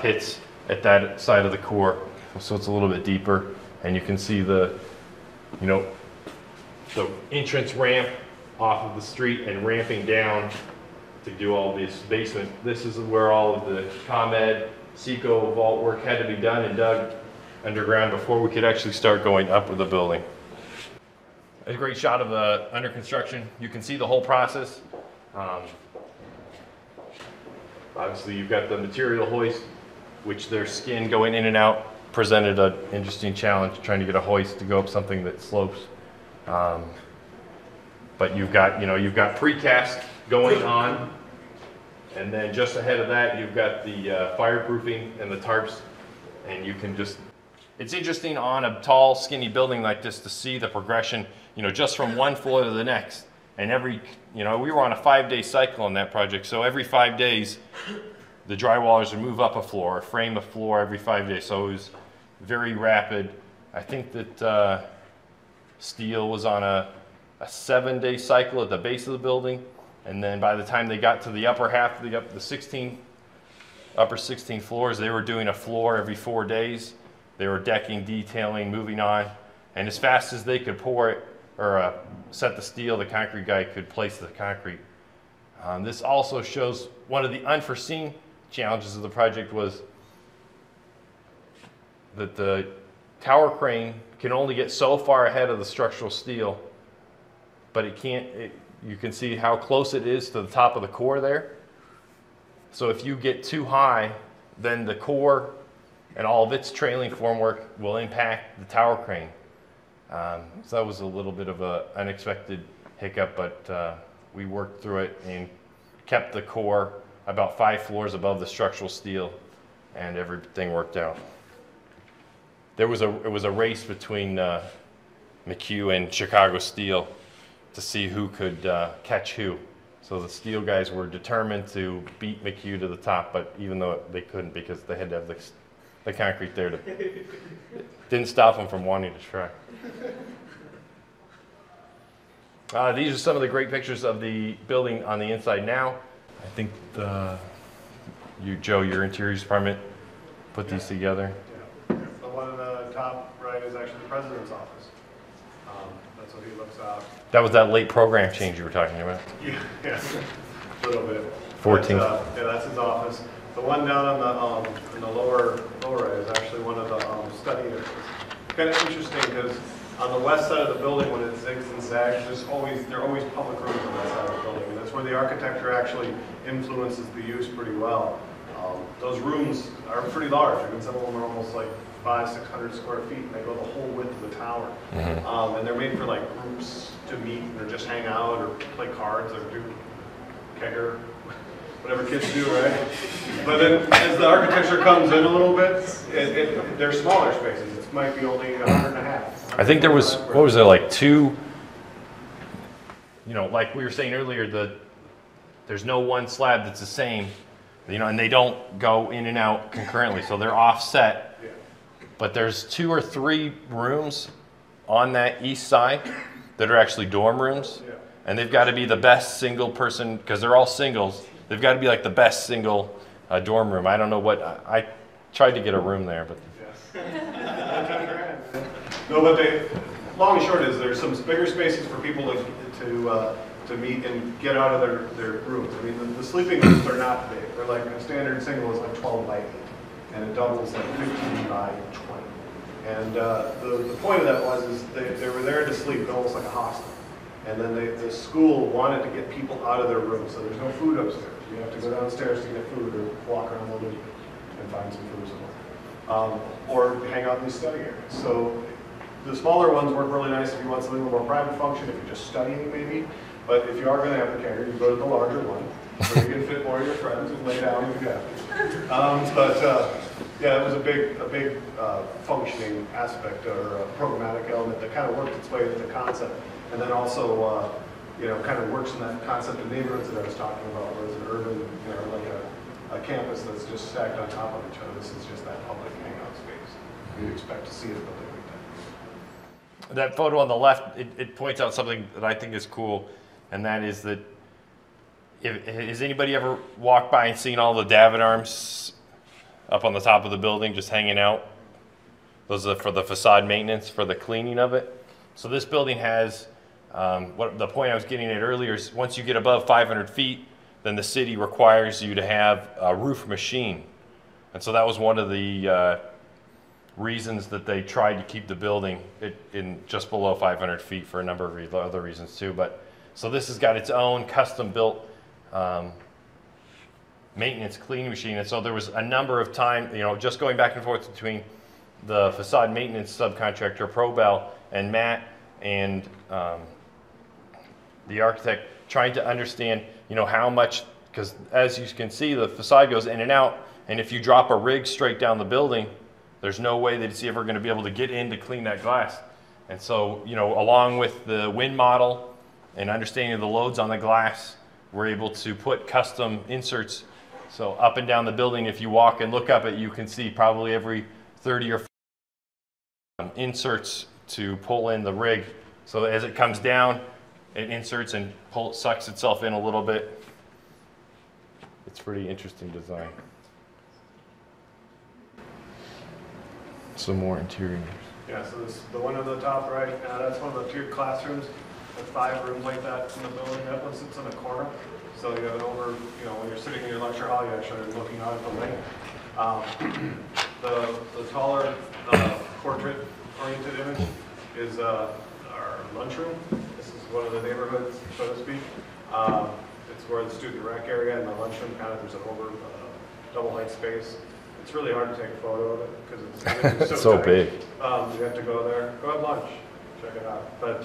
pits at that side of the core. So it's a little bit deeper, and you can see the entrance ramp off of the street and ramping down to do all this basement. This is where all of the ComEd, SECO vault work had to be done and dug underground before we could actually start going up with the building. A great shot of the under construction. You can see the whole process. Obviously you've got the material hoist, which their skin going in and out presented an interesting challenge, trying to get a hoist to go up something that slopes. But you've got precast going on, and then just ahead of that you've got the fireproofing and the tarps, and you can just, it's interesting on a tall skinny building like this to see the progression, just from one floor to the next. And we were on a 5-day cycle on that project, so every 5 days the drywallers would move up a floor, frame a floor every 5 days, so it was very rapid. I think that steel was on a 7-day cycle at the base of the building, and then by the time they got to the upper half, the 16 upper 16 floors. They were doing a floor every 4 days. They were decking, detailing, moving on. And as fast as they could pour it, or set the steel, the concrete guy could place the concrete. This also shows one of the unforeseen challenges of the project was that the tower crane can only get so far ahead of the structural steel, but it can't, you can see how close it is to the top of the core there. So if you get too high, then the core and all of its trailing formwork will impact the tower crane. So that was a little bit of an unexpected hiccup, but we worked through it and kept the core about 5 floors above the structural steel, and everything worked out. It was a race between McHugh and Chicago Steel to see who could catch who. So the steel guys were determined to beat McHugh to the top, but even though they couldn't because they had to have the concrete there, didn't stop them from wanting to try. These are some of the great pictures of the building on the inside now. I think Joe, your interiors department put these together. Yeah. The one on the top right is actually the president's office. That's what he looks out. That was that late program change you were talking about. Yeah, a little bit. 14. But, yeah, that's his office. The one down on the in the lower right is actually one of the study areas. Kind of interesting because on the west side of the building, when it zigs and zags, there are always public rooms on that side of the building, and that's where the architecture actually influences the use pretty well. Those rooms are pretty large. I mean, some of them are almost like 500-600 square feet, and they go the whole width of the tower. Mm-hmm. And they're made for like groups to meet or just hang out or play cards or do kegger, whatever kids do, right? But then as the architecture comes in a little bit, they're smaller spaces. It might be only 1.5. I think there was, what was there, like 2, you know, like we were saying earlier, there's no one slab that's the same, you know, and they don't go in and out concurrently, so they're offset. Yeah. But there's 2 or 3 rooms on that east side that are actually dorm rooms, yeah. And they've got to be the best single person, because they're all singles, they've got to be like the best single dorm room. I don't know what, I tried to get a room there, but. Yeah. No, but long and short is there's some bigger spaces for people to meet and get out of their rooms. I mean, the sleeping rooms are not big. They're like a standard single is like 12 by 8, and a double is like 15 by 20. And the point of that was they were there to sleep, almost like a hostel. And then the school wanted to get people out of their rooms, so there's no food upstairs. You have to go downstairs to get food or walk around the loop and find some food somewhere. Or hang out in these study areas. So the smaller ones work really nice if you want something a little more private function, if you're just studying maybe. But if you are going to have the kegger, you go to the larger one, where you can fit more of your friends and lay down if you have to. Yeah, it was a big functioning aspect or a programmatic element that kind of worked its way into the concept. And then also, you know, kind of works in that concept of neighborhoods that I was talking about, where it's an urban, you know, like a campus that's just stacked on top of each other. This is just that public hangout space. You'd expect to see it, but they wouldn't. That photo on the left, it points out something that I think is cool, and that is that, has anybody ever walked by and seen all the davit arms up on the top of the building just hanging out? Those are for the facade maintenance, for the cleaning of it. So this building has, what the point I was getting at earlier is once you get above 500 feet, then the city requires you to have a roof machine. And so that was one of the reasons that they tried to keep the building in just below 500 feet for a number of other reasons too. But so this has got its own custom built maintenance cleaning machine. And so there was a number of times, you know, just going back and forth between the facade maintenance subcontractor, ProBell, and Matt and the architect, trying to understand, you know, how much, because as you can see, the facade goes in and out, and if you drop a rig straight down the building, there's no way that it's ever going to be able to get in to clean that glass. And so, you know, along with the wind model and understanding the loads on the glass, we're able to put custom inserts. So up and down the building, if you walk and look up it, you can see probably every 30 or 40 inserts to pull in the rig. So as it comes down, it inserts and sucks itself in a little bit. It's pretty interesting design. Some more interiors. Yeah, so this, the one on the top right, that's one of the 2 classrooms. There's 5 rooms like that in the building. That one sits in the corner. So you have it over, you know, when you're sitting in your lecture hall, you're actually looking out at the lake. The taller portrait-oriented image is our lunchroom. This is one of the neighborhoods, so to speak. It's where the student rec area and the lunchroom kind of, there's an over double height space. It's really hard to take a photo of it because it's so big. You have to go there, go have lunch, check it out. But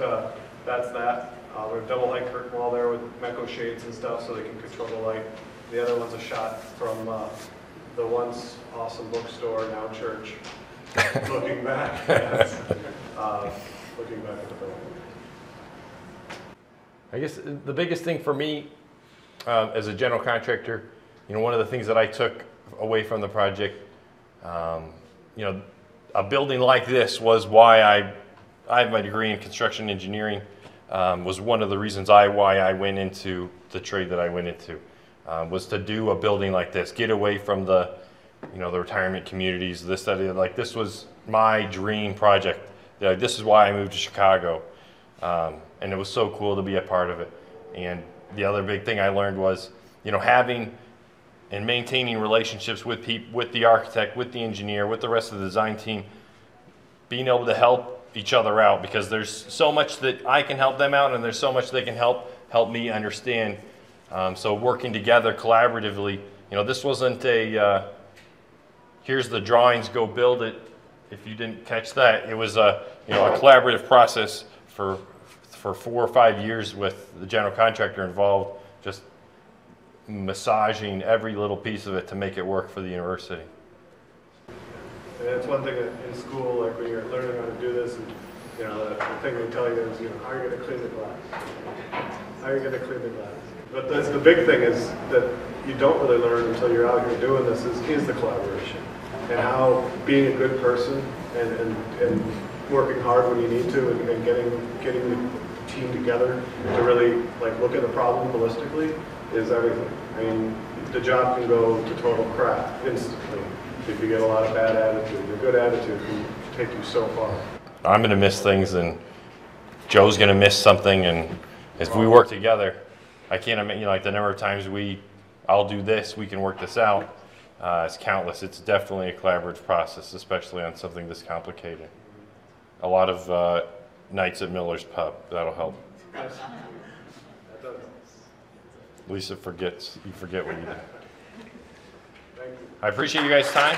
that's that. We have double height curtain wall there with Meko shades and stuff so they can control the light. The other one's a shot from the once awesome bookstore, now church. Looking back, yes. Looking back at the building. I guess the biggest thing for me as a general contractor, you know, one of the things that I took away from the project, you know, a building like this was why I have my degree in construction engineering, was one of the reasons why I went into the trade that I went into, was to do a building like this, get away from the, you know, the retirement communities, this, that, like this was my dream project. This is why I moved to Chicago. And it was so cool to be a part of it. And the other big thing I learned was, you know, having and maintaining relationships with people, with the architect, with the engineer, with the rest of the design team, being able to help each other out, because there's so much that I can help them out and there's so much they can help me understand. So working together collaboratively, you know, this wasn't a, here's the drawings, go build it. If you didn't catch that, it was a, you know, a collaborative process for 4 or 5 years with the general contractor involved, just massaging every little piece of it to make it work for the university. And it's one thing in school, like when you're learning how to do this, and you know, the thing they tell you is, you know, how are you going to clean the glass? How are you going to clean the glass? But the big thing is that you don't really learn until you're out here doing this is the collaboration, and how being a good person and working hard when you need to, and getting the team together to really like look at the problem holistically is everything. I mean, the job can go to total crap instantly if you get a lot of bad attitude. A good attitude can take you so far. I'm gonna miss things, and Joe's gonna miss something, and if we work together, I can't imagine, you know, like the number of times I'll do this, we can work this out. It's countless. It's definitely a collaborative process, especially on something this complicated. A lot of nights at Miller's Pub, that'll help. Lisa forgets, you forget what you did. I appreciate you guys' time.